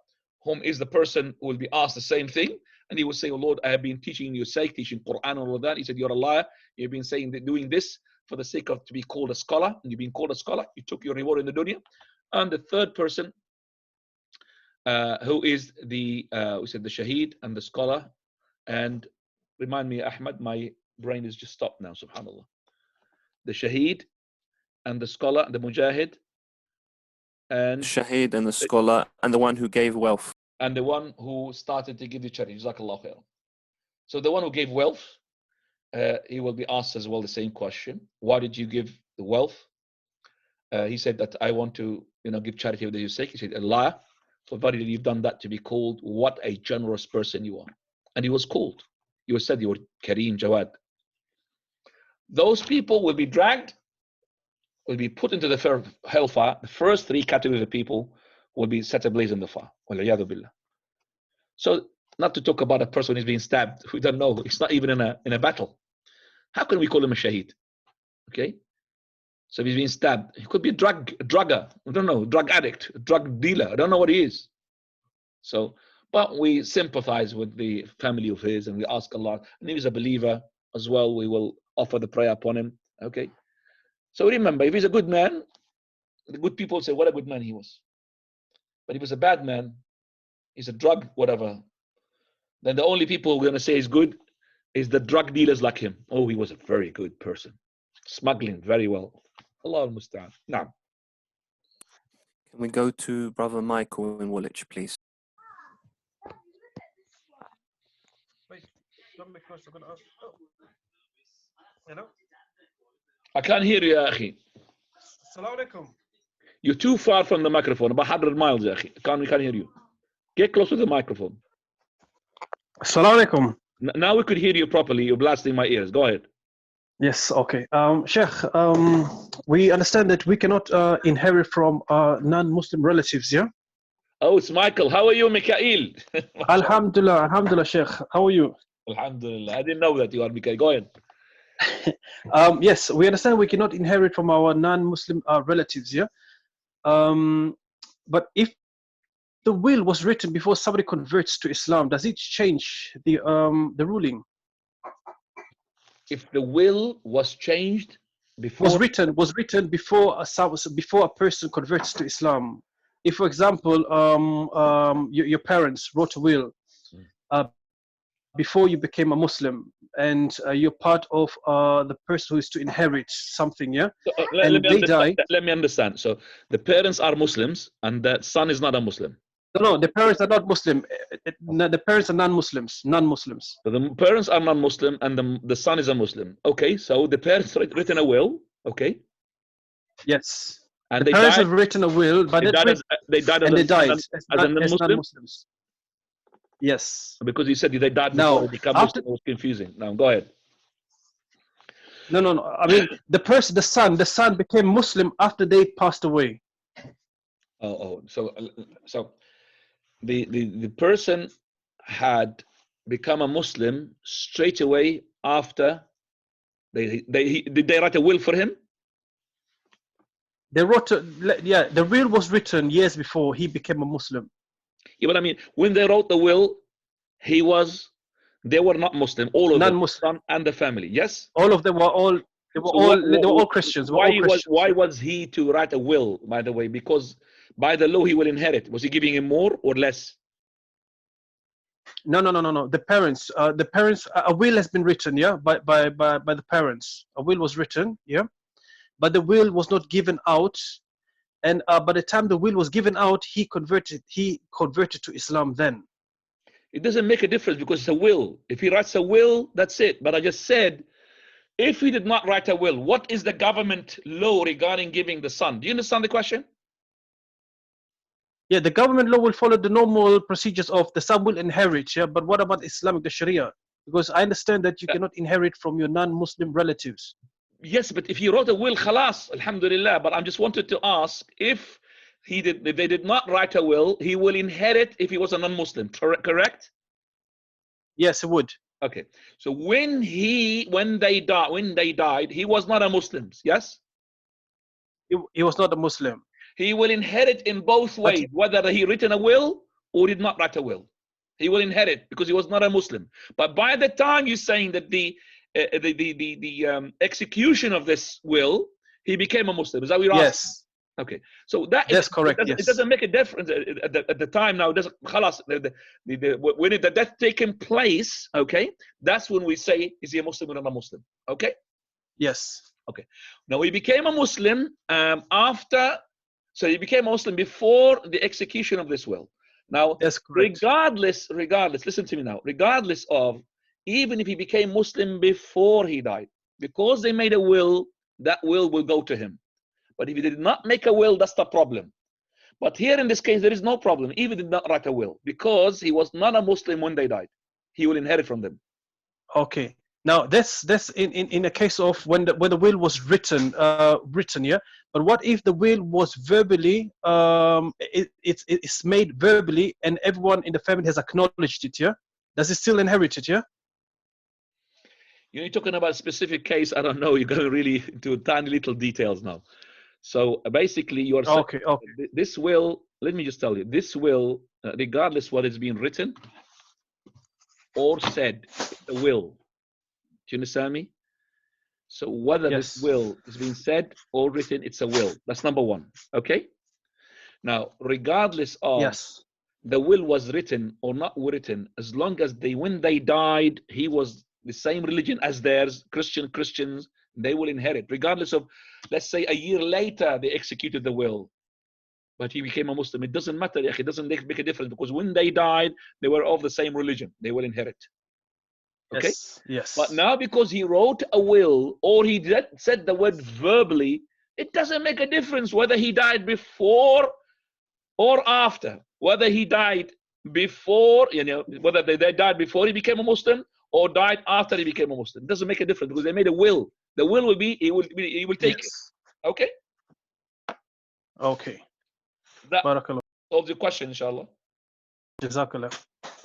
whom is the person who will be asked the same thing. And he will say, oh Lord, I have been teaching your sake, teaching Quran and all of that. He said, you're a liar. You've been saying that doing this for the sake of to be called a scholar. And you've been called a scholar. You took your reward in the dunya. And the third person, who is the, we said the shaheed and the scholar, and remind me, Ahmad, my brain is just stopped now, subhanAllah. The Shaheed and the scholar, the Mujahid, and Shaheed and the scholar and the one who gave wealth. And the one who started to give the charity. Jazakallah khair. So the one who gave wealth, he will be asked as well the same question. Why did you give the wealth? He said that I want to, give charity for your sake. He said, Allah, so verily you've done that to be called what a generous person you are. And he was called. You said you were Kareem Jawad. Those people will be dragged, will be put into the hellfire. The first three categories of people will be set ablaze in the fire. So, not to talk about a person who's being stabbed. We don't know. It's not even in a battle. How can we call him a shaheed? Okay. So he's being stabbed. He could be a drugger. I don't know, drug addict, drug dealer. I don't know what he is. So, but we sympathize with the family of his, and we ask Allah. And if he's a believer as well, we will offer the prayer upon him. Okay. So remember, if he's a good man, the good people say, what a good man he was. But if he's a bad man, he's a drug, whatever, then the only people we're going to say is good is the drug dealers like him. Oh, he was a very good person. Smuggling very well. Allah al-Musta'an. Now. Can we go to Brother Michael in Woolwich, please? I can't hear you, Akhi. Assalamu alaikum. You're too far from the microphone, about 100 miles, Akhi. We can't hear you. Get close to the microphone. Assalamu alaikum. Now we could hear you properly. You're blasting my ears. Go ahead. Yes, okay. Sheikh, we understand that we cannot inherit from non-Muslim relatives, yeah? Oh, it's Michael. How are you, Mikhail? Alhamdulillah, Alhamdulillah, Sheikh. How are you? Alhamdulillah. I didn't know that you are Mikhail. Go ahead. Yes, we understand we cannot inherit from our non-Muslim relatives, yeah? But if the will was written before somebody converts to Islam, does it change the ruling? If the will was changed before was written before a person converts to Islam. If, for example, your parents wrote a will before you became a Muslim, and you're part of the person who is to inherit something, yeah? So, and they die. Let me understand. So the parents are Muslims, and the son is not a Muslim. No, the parents are not Muslim. The parents are non-Muslims. Non-Muslims. So the parents are non-Muslim, and the son is a Muslim. Okay, so the parents written a will. Okay. Yes. And the parents have written a will, but they died as non-Muslims. Yes. Because you said they died before they became Muslim. It was confusing. Now go ahead. No. I mean, the son became Muslim after they passed away. So the person had become a Muslim straight away after did they write a will for him? They wrote the will was written years before he became a Muslim. Yeah, but I mean, when they wrote the will, they were not Muslim. All of them and the family. Yes. All of them were all. They were all Christians. Why was he to write a will? By the way, because by the law he will inherit. Was he giving him more or less? No. The parents. A will has been written, yeah, by the parents. A will was written, yeah, but the will was not given out. And by the time the will was given out, he converted to Islam then. It doesn't make a difference because it's a will. If he writes a will, that's it. But I just said, if he did not write a will, what is the government law regarding giving the son? Do you understand the question? Yeah, the government law will follow the normal procedures of the son will inherit, yeah. But what about Islamic, the Sharia? Because I understand that you cannot inherit from your non-Muslim relatives. Yes, but if he wrote a will, khalas, alhamdulillah. But I just wanted to ask if they did not write a will, he will inherit if he was a non-Muslim, correct? Yes, he would. Okay. So when they died, he was not a Muslim, yes? He was not a Muslim. He will inherit in both ways, whether he written a will or did not write a will. He will inherit because he was not a Muslim. But by the time you're saying that the execution of this will, he became a Muslim. Is that what you're asking? Yes. Okay, so that's correct. It Yes. doesn't make a difference at the time now. It doesn't. Khalas, when the death taking place, okay, that's when we say, is he a Muslim or not a Muslim? Okay. Yes. Okay. Now he became a Muslim after. So he became a Muslim before the execution of this will. Now, That's correct. regardless, listen to me now. Regardless of, even if he became Muslim before he died, because they made a will, that will go to him. But if he did not make a will, that's the problem. But here in this case, there is no problem. Even did not write a will, because he was not a Muslim when they died. He will inherit from them. Okay. Now that's in a case of when the will was written, yeah. But what if the will was verbally, it's made verbally, and everyone in the family has acknowledged it, yeah? Does it still inherit it, yeah? You're talking about a specific case. I don't know. You're going really into tiny little details now. So basically, you are saying this will. Let me just tell you, this will, regardless what is being written or said, the will. Do you understand me? So whether this will is being said or written, it's a will. That's number one. Okay. Now, regardless of the will was written or not written, as long as when they died, he was the same religion as theirs, Christians, they will inherit. Regardless of, let's say, a year later they executed the will, but he became a Muslim. It doesn't matter. It doesn't make a difference, because when they died, they were of the same religion. They will inherit. Okay. Yes. But now, because he wrote a will or he said the word verbally, it doesn't make a difference whether he died before or after. Whether he died before, whether they died before he became a Muslim or died after he became a Muslim. It doesn't make a difference, because they made a will. The will will be, he will take it. Okay. Okay. That solves the question, inshallah. Jazakallah.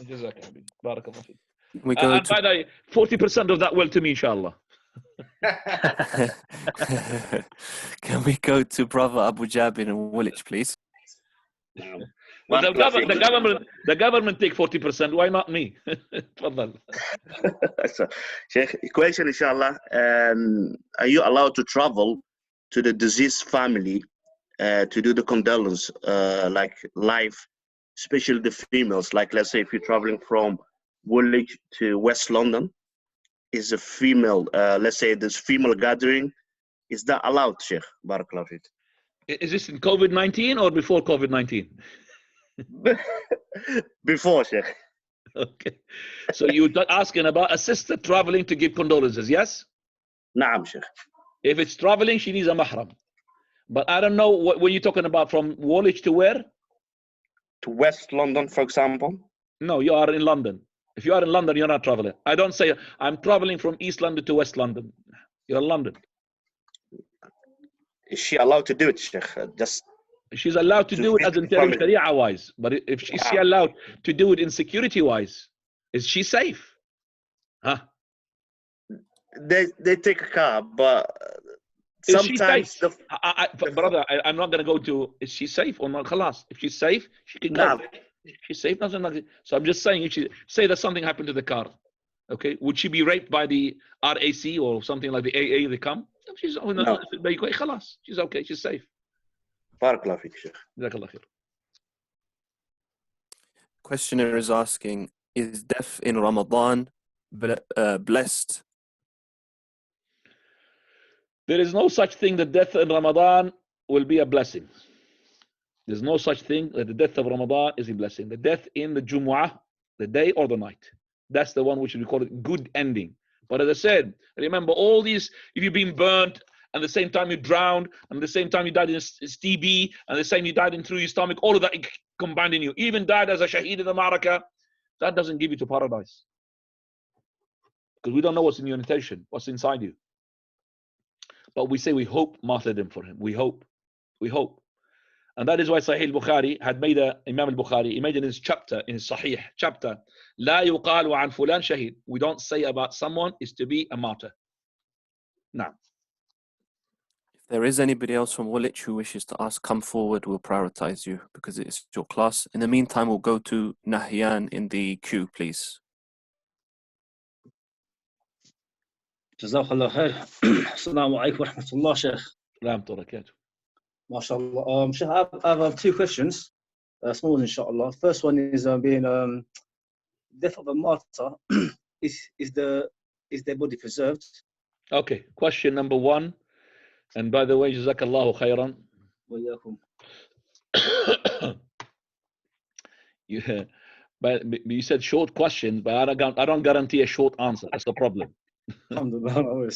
Jazakallah. Barakallah. We go and by the way, 40% of that will to me, inshallah. Can we go to Brother Abu Jabir in Woolwich, please? Well, the government take 40%. Why not me? So, Sheikh, question, inshallah. Are you allowed to travel to the deceased family to do the condolence, like live, especially the females? Like, let's say if you're traveling from Woolwich to West London, is a female, let's say this female gathering, is that allowed, Sheikh? Barakallahu Feek. Is this in COVID-19 or before COVID-19? Before, Sheikh. Okay. So you're asking about a sister traveling to give condolences, yes? Naam, Sheikh. If it's traveling, she needs a mahram. But I don't know what you're talking about, from Woolwich to where? To West London, for example. No, you are in London. If you are in London, you're not traveling. I don't say I'm traveling from East London to West London. You're in London. Is she allowed to do it, Sheikh? She's allowed to do it as in Sharia wise, but if is she allowed to do it in security wise? Is she safe? Huh? They take a car, but is sometimes she safe? Brother, I'm not going to go to, is she safe or not? Khalas. If she's safe, she can go. She's safe, nothing like that. So I'm just saying, if she say that something happened to the car, okay, would she be raped by the RAC or something like the AA? They come. She's khalas. She's okay. She's safe. Barakallahu Feek, Sheikh. Jazakallah khair. Questioner is asking, is death in Ramadan blessed? There is no such thing that death in Ramadan will be a blessing. There's no such thing that the death of Ramadan is a blessing. The death in the Jumu'ah, the day or the night, that's the one which we call it good ending. But as I said, remember all these, if you've been burnt, and the same time you drowned, and the same time you died in TB, and the same you died in through your stomach, all of that combined in you. Even died as a shaheed in the Maraka, that doesn't give you to paradise. Because we don't know what's in your intention, what's inside you. But we say we hope martyrdom for him. We hope. We hope. And that is why Sahih al-Bukhari had made Imam al-Bukhari, he made in his chapter, in his Sahih chapter, لا يقال عن فلان شهيد. We don't say about someone is to be a martyr. Now. If there is anybody else from Woolwich who wishes to ask, come forward, we'll prioritize you because it's your class. In the meantime, we'll go to Nahyan in the queue, please. جزاك الله خير. السلام عليكم ورحمة الله شيخ. ورحمة الله وبركاته. MashaAllah. Sheikh, I have two questions. Small ones, inshallah. First one is being death of a martyr. is their body preserved? Okay, question number one. And by the way, Jazakallahu khairan. But you said short questions, but I don't guarantee a short answer. That's the problem. Alhamdulillah.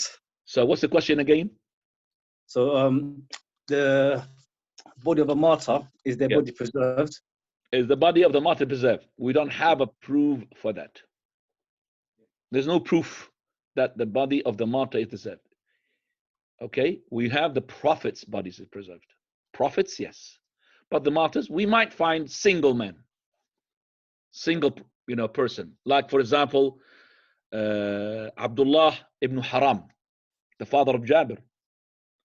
So what's the question again? So the body of a martyr, is their body preserved? Is the body of the martyr preserved? We don't have a proof for that. There's no proof that the body of the martyr is preserved. Okay, we have the prophets' bodies is preserved. Prophets, yes, but the martyrs, we might find single men, single person. Like for example, Abdullah ibn Haram, the father of Jabir.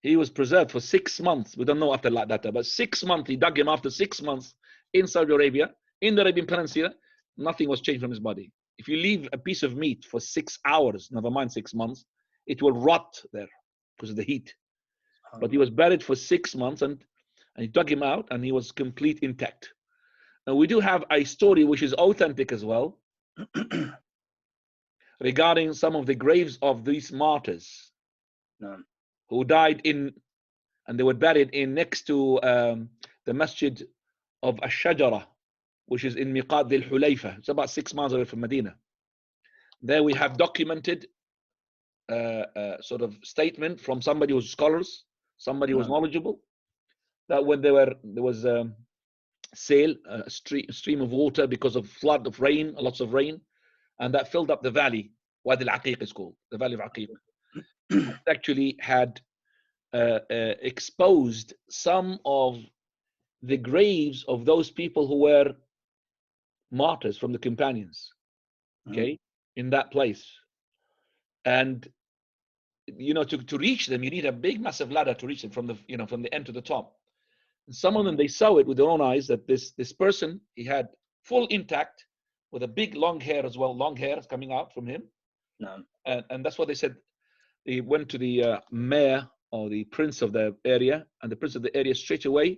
He was preserved for 6 months. We don't know after that, but 6 months. He dug him after 6 months in Saudi Arabia, in the Arabian Peninsula. Nothing was changed from his body. If you leave a piece of meat for 6 hours, never mind 6 months, it will rot there because of the heat. But he was buried for 6 months, and he dug him out, and he was complete intact. And we do have a story which is authentic as well regarding some of the graves of these martyrs who died in, and they were buried in next to the masjid of Ash-Shajara, which is in Miqat al-Hulayfa. It's about 6 miles away from Medina. There we have documented sort of statement from somebody who's scholars, somebody who was knowledgeable, that when there was a stream of water because of flood of rain, lots of rain, and that filled up the valley. Wadi al-Aqiq is called, the valley of Aqiq. Actually had exposed some of the graves of those people who were martyrs from the companions, okay, in that place. And to reach them, you need a big, massive ladder to reach them from the end to the top. And some of them, they saw it with their own eyes that this person, he had full intact with a big long hair as well, long hair coming out from him. And that's what they said. They went to the mayor or the prince of the area, and the prince of the area straight away,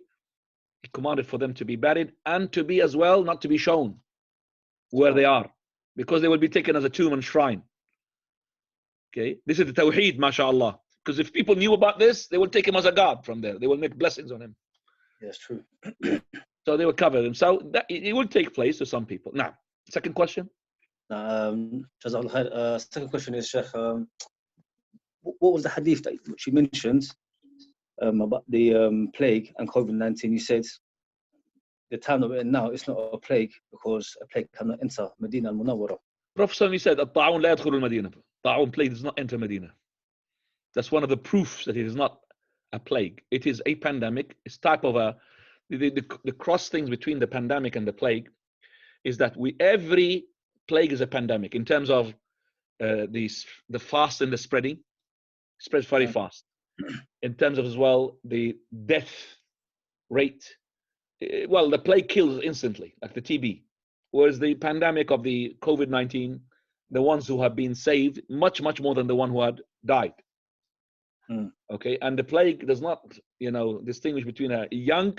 he commanded for them to be buried and to be as well, not to be shown where they are, because they will be taken as a tomb and shrine. Okay, this is the Tawheed, mashallah. Because if people knew about this, they will take him as a god from there. They will make blessings on him. Yes, true. So they will cover him. So that, it will take place to some people. Now, second question. Second question is, Sheikh, what was the hadith which you mentioned about the plague and COVID-19? You said the time that we're in now, it's not a plague because a plague cannot enter Medina al-Munawwara. Prophet said, "At-ta'un la yadkhulu al-Madina." Ta'un plague does not enter Medina. That's one of the proofs that it is not a plague. It is a pandemic. It's type of the cross things between the pandemic and the plague is that every plague is a pandemic in terms of the fast and the spreading. It spreads very fast. In terms of as well the death rate. Well, the plague kills instantly, like the TB. Whereas the pandemic of the COVID-19, the ones who have been saved, much, much more than the one who had died. Okay, and the plague does not, distinguish between a young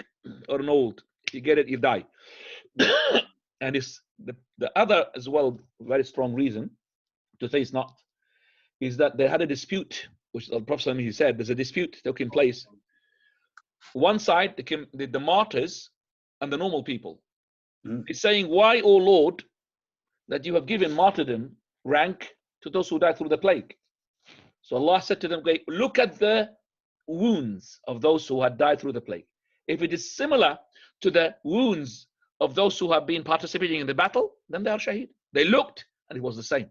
or an old. If you get it, you die. And it's the other as well, very strong reason to say it's not, is that they had a dispute, which the Prophet he said, there's a dispute taking place. One side, the martyrs and the normal people. It's saying, why, O Lord, that you have given martyrdom rank to those who died through the plague? So Allah said to them, look at the wounds of those who had died through the plague. If it is similar to the wounds of those who have been participating in the battle, then they are shaheed. They looked, and it was the same.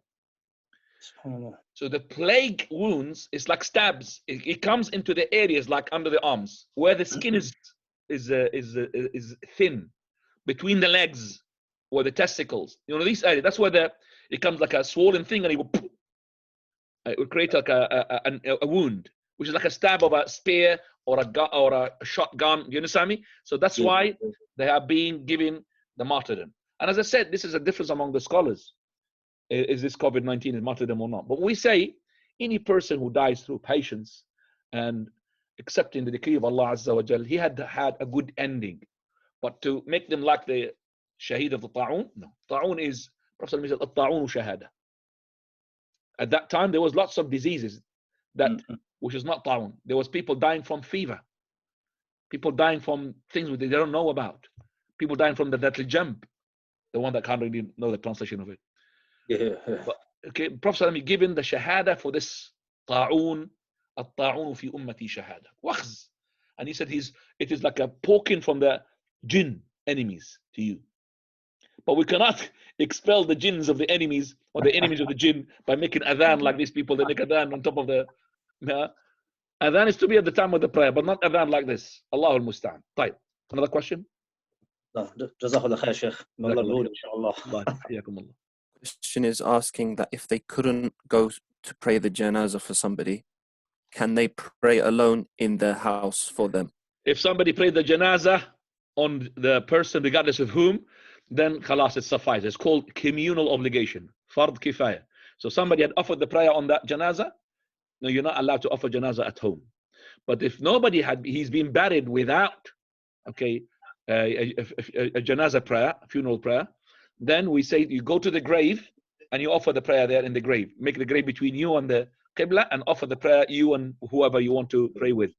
So the plague wounds is like stabs. It comes into the areas like under the arms, where the skin is thin, between the legs or the testicles. These areas. That's where it comes like a swollen thing, and it will create like a wound, which is like a stab of a spear or a shotgun. Do you understand me? So that's why they are being given the martyrdom. And as I said, this is a difference among the scholars. Is this COVID-19 is martyrdom or not? But we say any person who dies through patience and accepting the decree of Allah Azza wa Jal, he had had a good ending. But to make them like the shaheed of the ta'un, no. Ta'un is, Prophet said, at-ta'un shahada. At that time, there was lots of diseases that, which is not ta'un. There was people dying from fever. People dying from things that they don't know about. People dying from the Datul Jamb, the one that can't really know the translation of it. Yeah. But, okay, Prophet given the shahada for this ta'un, at-ta'un fi ummati shahada. Wakhz. And he said it is like a poking from the jinn enemies to you. But we cannot expel the jinns of the enemies or the enemies of the jinn by making adhan like these people. They make adhan on top of the. Adhan is to be at the time of the prayer, but not adhan like this. Allahul Musta'an. Type. Another question? Jazakallah khair, Sheikh. May Allah reward, inshallah. Question is asking that if they couldn't go to pray the janazah for somebody, can they pray alone in their house for them? If somebody prayed the janazah on the person, regardless of whom, then khalas, it suffices. It's called communal obligation, fard kifaya. So somebody had offered the prayer on that janazah. No, you're not allowed to offer janazah at home. But if nobody had, he's been buried without, okay, a janazah prayer, a funeral prayer, then we say you go to the grave and you offer the prayer there in the grave. Make the grave between you and the Qibla and offer the prayer, you and whoever you want to pray with.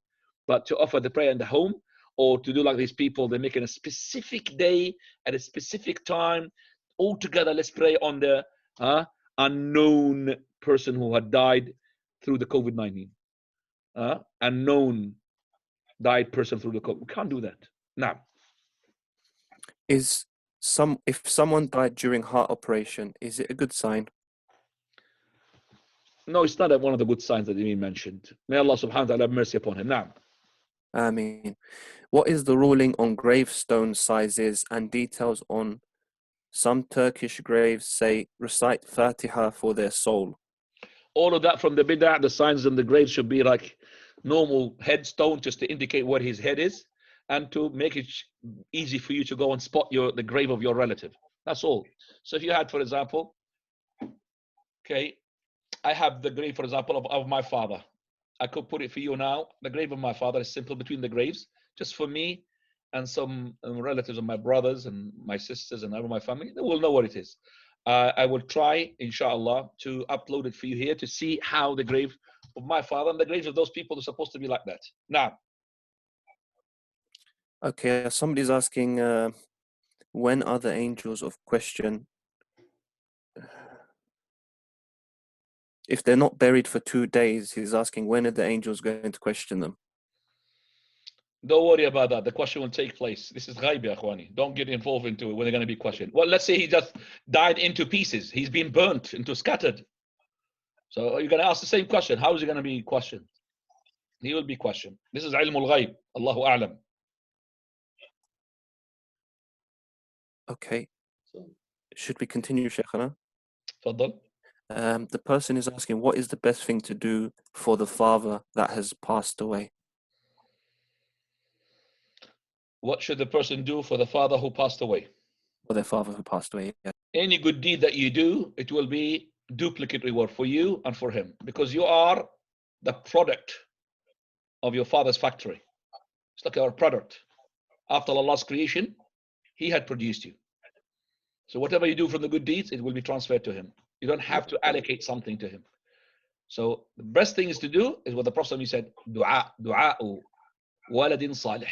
But to offer the prayer in the home, or to do like these people, they're making a specific day at a specific time. All together, let's pray on the unknown person who had died through the COVID-19. Unknown died person through the COVID. We can't do that. Now, if someone died during heart operation, is it a good sign? No, it's not one of the good signs that you mentioned. May Allah subhanahu wa ta'ala have mercy upon him. Now, Ameen. What is the ruling on gravestone sizes and details on some Turkish graves say recite Fatiha for their soul? All of that from the bid'ah, the signs on the grave should be like normal headstone just to indicate where his head is and to make it easy for you to go and spot the grave of your relative. That's all. So if you had, for example, okay, I have the grave, for example, of my father. I could put it for you now. The grave of my father is simple between the graves, just for me and some relatives of my brothers and my sisters and my family. They will know what it is. I will try, inshallah, to upload it for you here to see how the grave of my father and the graves of those people are supposed to be like that. Now. Okay, somebody's asking, when are the angels of question? If they're not buried for 2 days, he's asking, when are the angels going to question them? Don't worry about that. The question will take place. This is ghaib, ya akhwani. Don't get involved into it when they're going to be questioned. Well, let's say he just died into pieces. He's been burnt, scattered. So you're going to ask the same question. How is he going to be questioned? He will be questioned. This is ilmul ghaib. Allahu a'lam. Okay. Should we continue, Shaykhana? Faddal. The person is asking, what is the best thing to do for the father that has passed away? What should the person do for the father who passed away? For their father who passed away, yeah. Any good deed that you do, it will be duplicate reward for you and for him, because you are the product of your father's factory. It's like our product. After Allah's creation, he had produced you. So whatever you do from the good deeds, it will be transferred to him. You don't have to allocate something to him. So the best thing is to do is what the Prophet said, du'a'u waladin salih.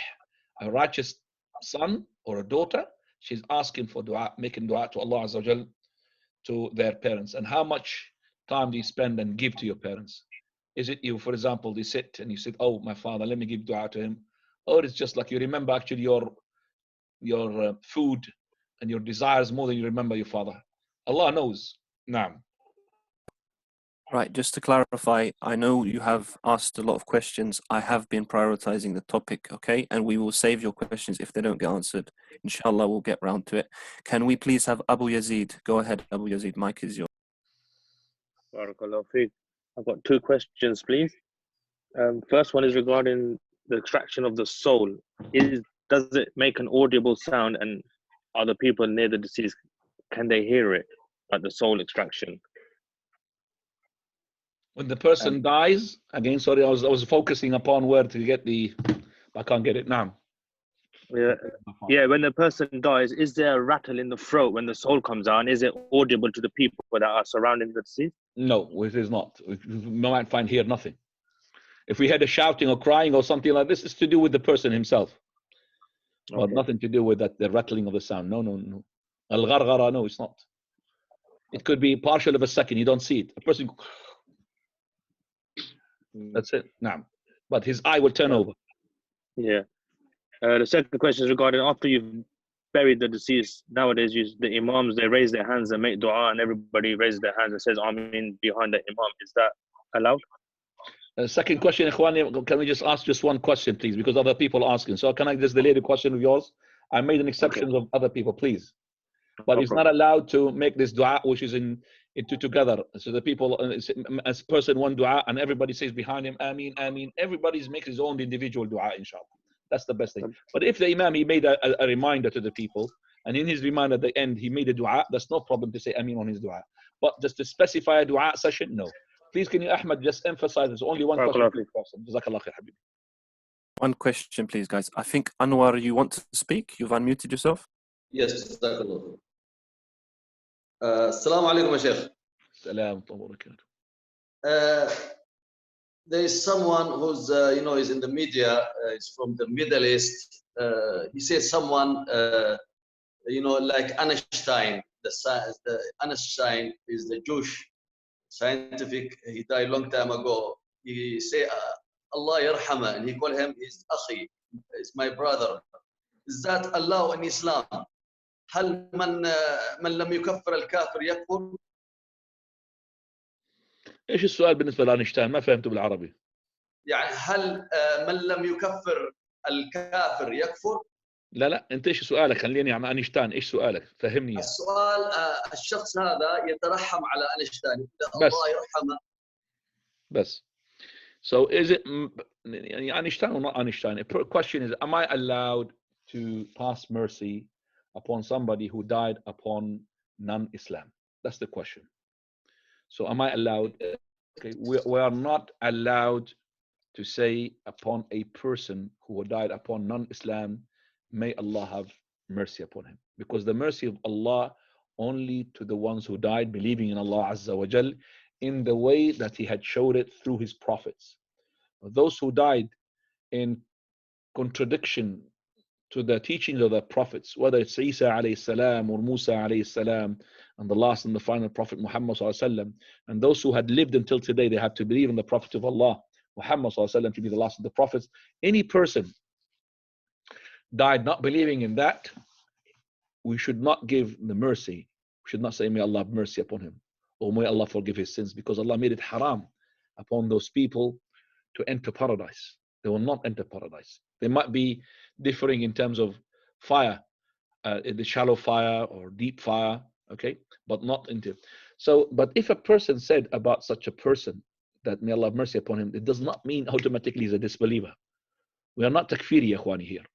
A righteous son or a daughter, she's asking for dua, making dua to Allah Azza wa Jal, to their parents. And how much time do you spend and give to your parents? Is it you, for example, they sit and you say, oh, my father, let me give dua to him. Or it's just like you remember actually your food and your desires more than you remember your father. Allah knows. Naam. Right, just to clarify, I know you have asked a lot of questions. I have been prioritizing the topic, okay? And we will save your questions if they don't get answered. Inshallah, we'll get round to it. Can we please have Abu Yazid? Go ahead, Abu Yazid, mic is yours. Barakallahu feek. I've got 2 questions, please. First one is regarding the extraction of the soul. Does it make an audible sound, and are the people near the deceased, can they hear it, like the soul extraction? When the person dies, again, sorry, I was focusing upon where to get the, I can't get it now. Yeah, when the person dies, is there a rattle in the throat when the soul comes out? And is it audible to the people that are surrounding the deceased? No, it is not. We might find here nothing. If we had a shouting or crying or something like this, it's to do with the person himself. But Okay. nothing to do with that, the rattling of the sound. No, no, no. Al-gharghara, no, it's not. It could be partial of a second, you don't see it. A person, that's it. Nah. But his eye will turn over. Yeah. The second question is regarding after you've buried the deceased. Nowadays, the imams, they raise their hands and make dua, and everybody raises their hands and says Ameen behind the imam. Is that allowed? Second question, Ikhwani, can we just ask just one question, please? Because other people are asking. So can I just delay the question of yours? I made an exception of other people, please. But No it's problem. not allowed to make this dua, which is into together. So the people, as person one dua, and everybody says behind him, Ameen, Ameen. Everybody's making his own individual dua, inshallah. That's the best thing. But if the imam, he made a reminder to the people, and in his reminder at the end, he made a dua, that's no problem to say Ameen on his dua. But just to specify a dua session, no. Please, can you, Ahmed, just emphasize there's only one question per person. Jazakallah khair, Habib. One question, please, guys. I think, Anwar, you want to speak? You've unmuted yourself? Yes, Jazakallah. Assalamu alaikum, ya Sheikh. Salam wa barakatuh. There is someone who's, is in the media, is from the Middle East. He says someone, like Einstein, the Einstein is the Jewish scientific, he died a long time ago. He say, Allah yarhama, and he call him his akhi, is my brother. Is that allowed in Islam? هل من لم يكفر الكافر يكفر؟ ايش السؤال بالنسبه لاينشتاين؟ ما فهمته بالعربي. يعني هل من لم يكفر الكافر يكفر؟ لا انت ايش سؤالك؟ خليني عن اينشتاين، ايش سؤالك؟ فهمني يعني. السؤال الشخص هذا يترحم على اينشتاين، الله يرحمه. بس. So is it Einstein or not Einstein? The question is, am I allowed to pass mercy upon somebody who died upon non-Islam? That's the question. So am I allowed? Okay, we are not allowed to say upon a person who died upon non-Islam, may Allah have mercy upon him. Because the mercy of Allah only to the ones who died believing in Allah Azza wa Jal in the way that He had showed it through His prophets. Those who died in contradiction to the teachings of the prophets, whether it's Isa alayhi salam or Musa alayhi salam, and the last and the final prophet Muhammad sallallahu alaihi wasallam, and those who had lived until today, they have to believe in the prophet of Allah Muhammad sallallahu alaihi wasallam to be the last of the prophets. Any person died not believing in that, we should not give the mercy. We should not say, may Allah have mercy upon him, or may Allah forgive his sins, because Allah made it haram upon those people to enter paradise. They will not enter paradise. They might be differing in terms of fire, the shallow fire or deep fire, okay, but not into. So, but if a person said about such a person that may Allah have mercy upon him, it does not mean automatically he's a disbeliever. We are not takfiri, ikhwani, here.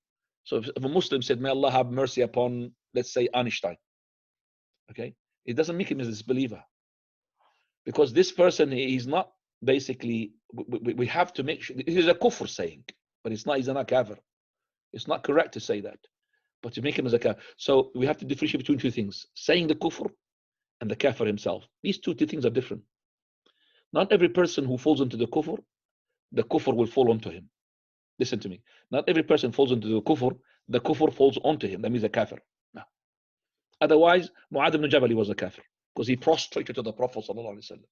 So if a Muslim said, may Allah have mercy upon, let's say, Einstein, okay, it doesn't make him a disbeliever. Because this person, he's not basically, we have to make sure, it is a kufr saying, but it's not, he's not kafir. It's not correct to say that, but to make him as a kafir. So we have to differentiate between two things, saying the kufr and the kafir himself. These two things are different. Not every person who falls into the kufr will fall onto him. Listen to me. Not every person falls into the kufr falls onto him. That means a kafir. No. Otherwise, Mu'adh ibn Jabal was a kafir because he prostrated to the Prophet sallallahu alaihi wasallam.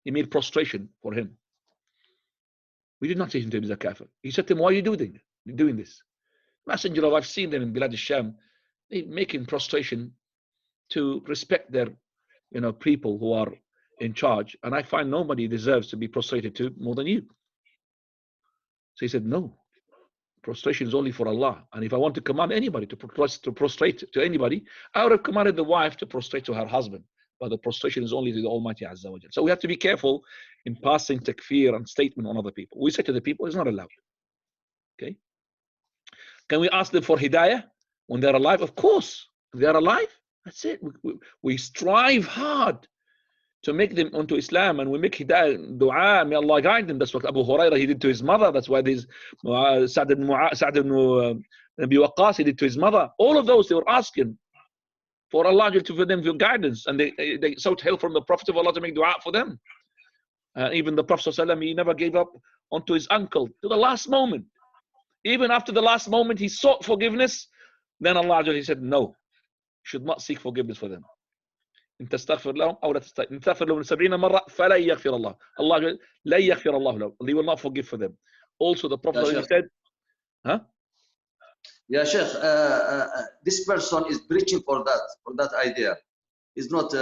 He made prostration for him. We did not say to him he's a kafir. He said to him, why are you doing this? Messenger of, I've seen them in Bilad al-Sham, they making prostration to respect their people who are in charge, and I find nobody deserves to be prostrated to more than you. So he said, no, prostration is only for Allah, and if I want to command anybody to prostrate to anybody, I would have commanded the wife to prostrate to her husband, but the prostration is only to the Almighty Azza wa Jal. So we have to be careful in passing takfir and statement on other people. We say to the people, it's not allowed. Okay? Can we ask them for hidayah when they're alive? Of course. If they're alive, that's it. We strive hard to make them onto Islam, and we make dua, may Allah guide them. That's what Abu Hurairah he did to his mother. That's why these Sa'd ibn Abi Waqqas he did to his mother. All of those they were asking for Allah to for them for guidance, and they sought help from the Prophet of Allah to make dua for them. Even the Prophet ﷺ, he never gave up onto his uncle to the last moment. Even after the last moment, he sought forgiveness. Then Allah he said, no, should not seek forgiveness for them. إن تستغفر لهم أو لا تستغفر إن تغفر لهم 70 مرة فلا يغفر الله. Allah لا يغفر الله لهم. He will not forgive for them. Also, the Prophet said, huh? Yeah, Sheikh, this person is preaching for that idea. It's not,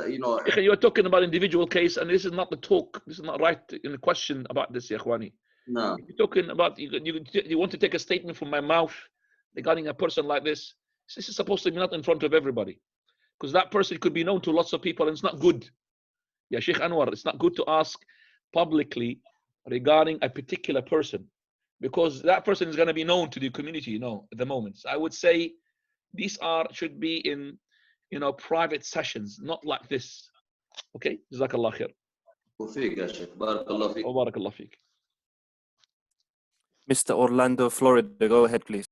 you know. You're talking about individual case, and this is not the talk. This is not right in the question about this, Ya Ikhwani. No. You're talking about, you want to take a statement from my mouth regarding a person like this. This is supposed to be not in front of everybody. Because that person could be known to lots of people, and it's not good. Yeah, Sheikh Anwar, it's not good to ask publicly regarding a particular person, because that person is going to be known to the community, you know, at the moment. So I would say these should be in, you know, private sessions, not like this. Okay? Jazakallah khair. Barakallah feek. Mr. Orlando, Florida, go ahead, please.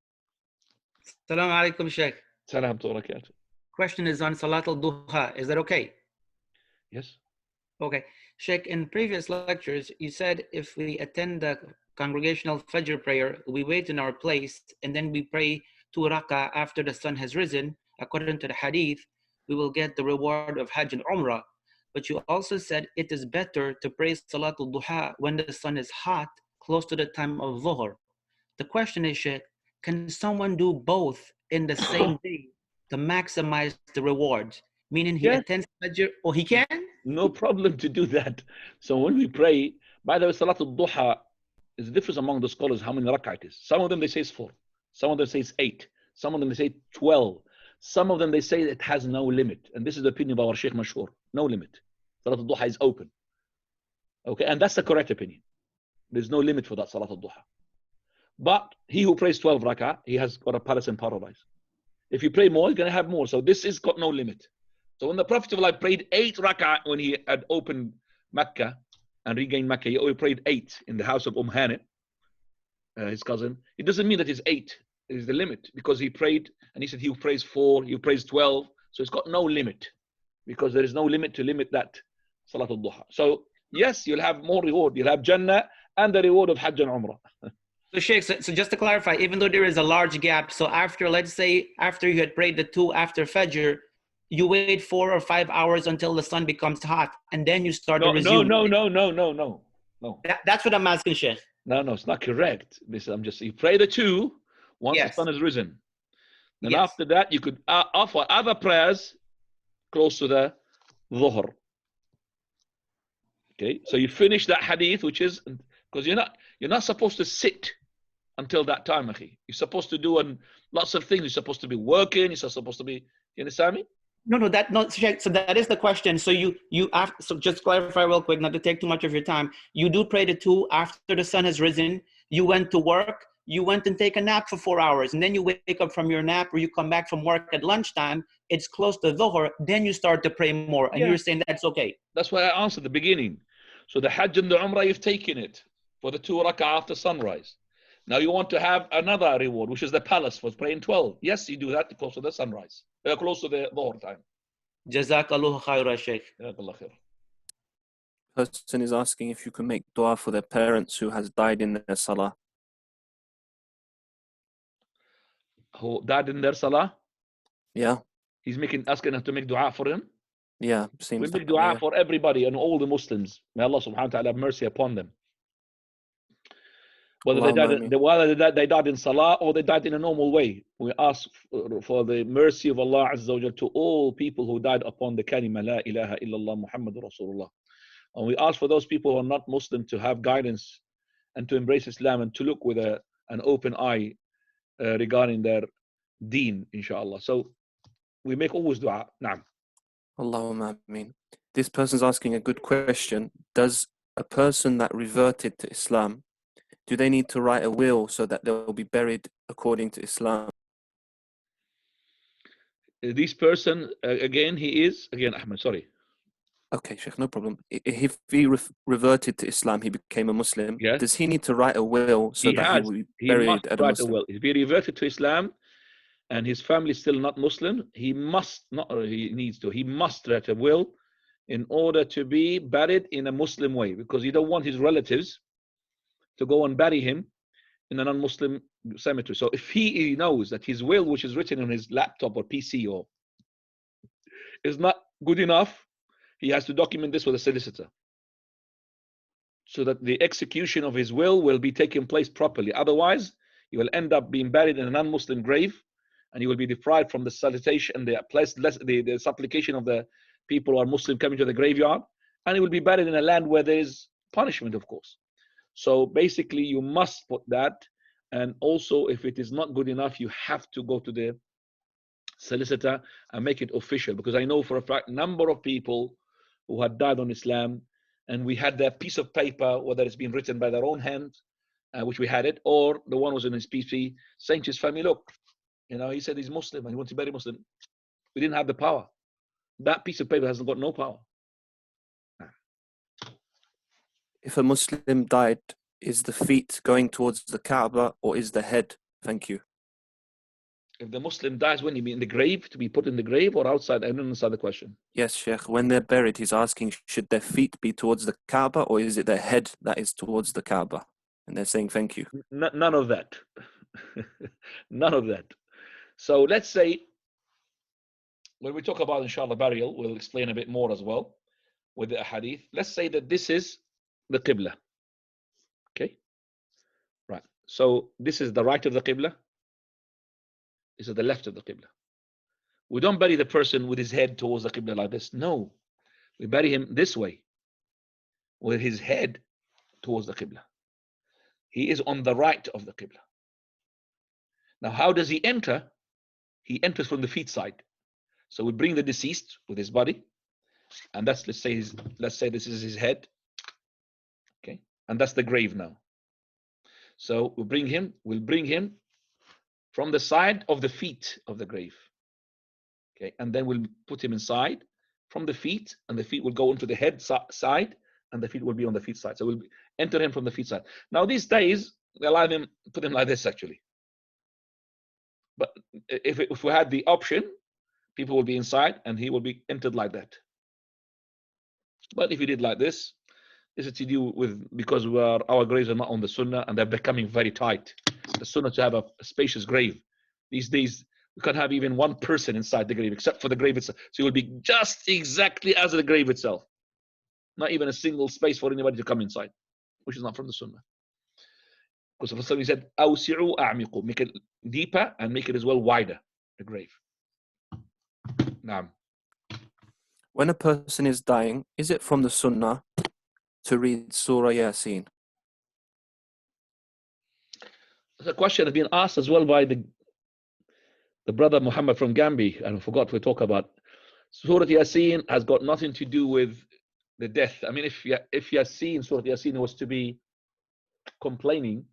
Assalamu alaikum, Sheikh. Salam to barakatuh. Question is on Salat al-Duha. Is that okay? Yes. Okay. Sheikh, in previous lectures, you said if we attend the congregational Fajr prayer, we wait in our place and then we pray 2 rak'ah after the sun has risen. According to the hadith, we will get the reward of Hajj and Umrah. But you also said it is better to pray Salat al-Duha when the sun is hot, close to the time of Dhuhr. The question is, Sheikh, can someone do both in the same day to maximize the rewards? Meaning he attends Fajr, or he can? No problem to do that. So when we pray, by the way, Salat al-Duha is different among the scholars how many rak'ah it is. Some of them they say it's 4. Some of them say it's 8. Some of them they say 12. Some of them they say it has no limit. And this is the opinion of our Sheikh Mashhur. No limit. Salat al-Duha is open. Okay, and that's the correct opinion. There's no limit for that Salat al-Duha. But he who prays 12 rak'ah, he has got a palace in paradise. If you pray more, he's going to have more. So this is got no limit. So when the Prophet of Allah prayed 8 rak'ah when he had opened Mecca and regained Mecca, he only prayed 8 in the house of Hani, his cousin. It doesn't mean that it's 8 is the limit, because he prayed and he said he prays 4, he prays 12. So it's got no limit, because there is no limit to limit that Salat al-Duha. So yes, you'll have more reward. You'll have Jannah and the reward of Hajj and Umrah. So Sheikh, so just to clarify, even though there is a large gap, so after, let's say, after you had prayed the 2 after Fajr, you wait 4 or 5 hours until the sun becomes hot, and then you start to resume. No. That's what I'm asking, Sheikh. No, it's not correct. You pray the 2 once the sun has risen. Then after that, you could offer other prayers close to the Dhuhr. Okay, so you finish that hadith, which is, because you're not supposed to sit until that time, akhi. You're supposed to do lots of things. You're supposed to be working. You're supposed to be, you understand me? No, so that is the question. So so just clarify real quick, not to take too much of your time. You do pray the 2 after the sun has risen. You went to work. You went and take a nap for 4 hours, and then you wake up from your nap, or you come back from work at lunchtime. It's close to Dhuhr. Then you start to pray more, and you're saying that's okay. That's why I answered at the beginning. So the Hajj and the Umrah, you've taken it for the 2 rak'ah after sunrise. Now you want to have another reward, which is the palace for praying 12. Yes, you do that close to the sunrise, close to the Dhuhr time. Jazakallahu khaira, Sheikh. Jazakallah khair. Person is asking if you can make dua for their parents who has died in their salah. Who died in their salah? Yeah. He's asking us to make dua for him? Yeah, we make dua for everybody and all the Muslims. May Allah subhanahu wa ta'ala have mercy upon them. Whether they died in salah or they died in a normal way. We ask for the mercy of Allah Azza wa Jal to all people who died upon the kalima la ilaha illallah Muhammadur Rasulullah. And we ask for those people who are not Muslim to have guidance and to embrace Islam and to look with an open eye regarding their deen, inshallah. So we make always dua. Naam. Allahumma ameen. This person's asking a good question. Does a person that reverted to Islam, do they need to write a will so that they'll be buried according to Islam? This person, Ahmed, sorry. Okay, Sheikh, no problem. If he reverted to Islam, he became a Muslim. Yes. Does he need to write a will so that he will be He buried must at a write a Muslim? will. If he reverted to Islam and his family is still not Muslim, he must not, or he needs to, he must write a will in order to be buried in a Muslim way, because you don't want his relatives to go and bury him in a non-Muslim cemetery. So if he knows that his will, which is written on his laptop or PC or is not good enough, he has to document this with a solicitor, so that the execution of his will be taking place properly. Otherwise, he will end up being buried in a non-Muslim grave, and he will be deprived from the salutation, the supplication of the people who are Muslim coming to the graveyard, and he will be buried in a land where there is punishment, of course. So basically, you must put that. And also, if it is not good enough, you have to go to the solicitor and make it official, because I know for a fact number of people who had died on Islam, and we had their piece of paper, whether it's been written by their own hand, which we had it, or the one was in his PC saying to his family, look, he said he's Muslim and he wants to bury Muslim. We didn't have the power. That piece of paper hasn't got no power. If a Muslim died, is the feet going towards the Kaaba or is the head? Thank you. If the Muslim dies, when you mean in the grave, to be put in the grave or outside? I don't understand the question. Yes, Sheikh. When they're buried, he's asking, should their feet be towards the Kaaba or is it their head that is towards the Kaaba? And they're saying, thank you. None of that. None of that. So let's say, when we talk about, inshallah, burial, we'll explain a bit more as well with the hadith. Let's say that this is the Qibla. Okay? Right. So this is the right of the Qibla. This is the left of the Qibla. We don't bury the person with his head towards the Qibla like this. No. We bury him this way, with his head towards the Qibla. He is on the right of the Qibla. Now, how does he enter? He enters from the feet side. So we bring the deceased with his body, and that's, let's say this is his head. Okay, and that's the grave now. So we'll bring him from the side of the feet of the grave. Okay, and then we'll put him inside from the feet, and the feet will go into the head side, and the feet will be on the feet side. So we'll enter him from the feet side. Now these days, they allow him, put him like this actually. But if we had the option, people will be inside and he will be entered like that. But if he did like this is to do with, because our graves are not on the Sunnah and they're becoming very tight. The Sunnah to have a spacious grave. These days, we can't have even one person inside the grave except for the grave itself. So it will be just exactly as the grave itself. Not even a single space for anybody to come inside, which is not from the Sunnah. Because he said, "Awsi'u a'miqu," make it deeper and make it as well wider, the grave. Naam. When a person is dying, is it from the Sunnah to read Surah Yasin? The question has been asked as well by the brother Muhammad from Gambia, and I forgot we talk about. Surah Yasin has got nothing to do with the death. I mean, if Yasin, Surah Yasin was to be complaining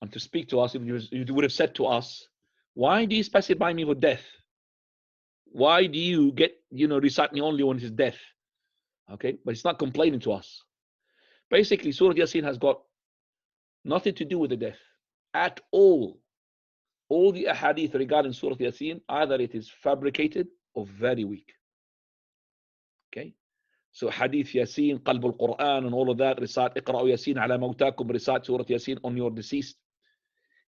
and to speak to us, you would have said to us, why do you specify me with death? Why do you recite me only when it is death? Okay, but it's not complaining to us. Basically, Surah Yasin has got nothing to do with the death at all. All the ahadith regarding Surah Yasin, either it is fabricated or very weak. Okay, so hadith Yasin, Qalb al-Quran and all of that, recite Iqra'u Yasin ala mawtakum, recite Surah Yasin on your deceased.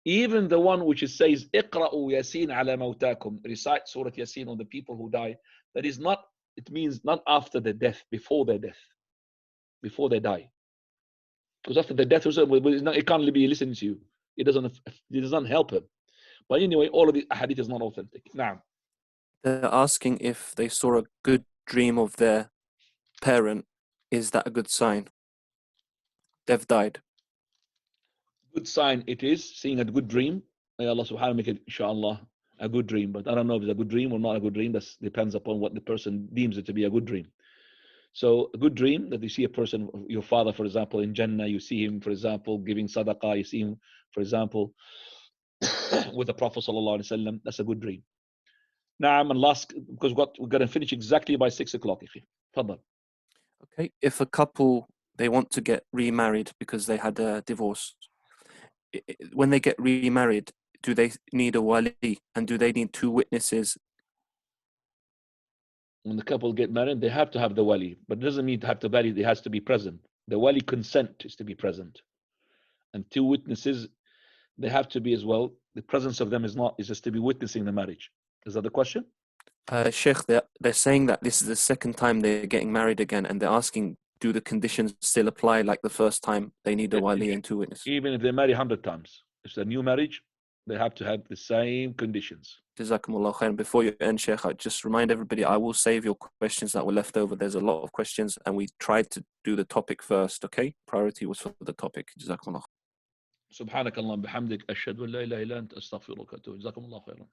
Even the one which says Iqra'u Yasin ala mawtakum, recite Surah Yasin on the people who die, that is not, it means not after the death, before their death, before they die. Because after the death, it can't be listening to you. It doesn't help him. But anyway, all of the hadith is not authentic. Now, they're asking if they saw a good dream of their parent. Is that a good sign? They've died. Good sign it is, seeing a good dream. May Allah subhanahu make it, inshallah, a good dream. But I don't know if it's a good dream or not a good dream. That depends upon what the person deems it to be a good dream. So a good dream, that you see a person, your father, for example, in Jannah, you see him, for example, giving sadaqah, you see him, for example, with the Prophet sallallahu alaihi wasallam, that's a good dream. Naam, and last, because we're going to finish exactly by 6 o'clock. Fadal. Okay, if a couple, they want to get remarried because they had a divorce, when they get remarried, do they need a wali, and do they need 2 witnesses? When the couple get married, they have to have the wali, but it doesn't mean to have the wali, they has to be present. The wali consent is to be present. And 2 witnesses, they have to be as well. The presence of them is just to be witnessing the marriage. Is that the question? Sheikh, they're saying that this is the second time they're getting married again, and they're asking, do the conditions still apply like the first time? They need a wali and 2 witnesses. Even if they marry 100 times, it's a new marriage, they have to have the same conditions. Jazakumullah khair. Before you end, Sheikh, I just remind everybody, I will save your questions that were left over. There's a lot of questions, and we tried to do the topic first, okay? Priority was for the topic. Jazakumullah. سبحانك اللهم بحمدك أشهد أن لا إله إلا أنت أستغفرك وأتوب إليك. جزاكم الله خيرا.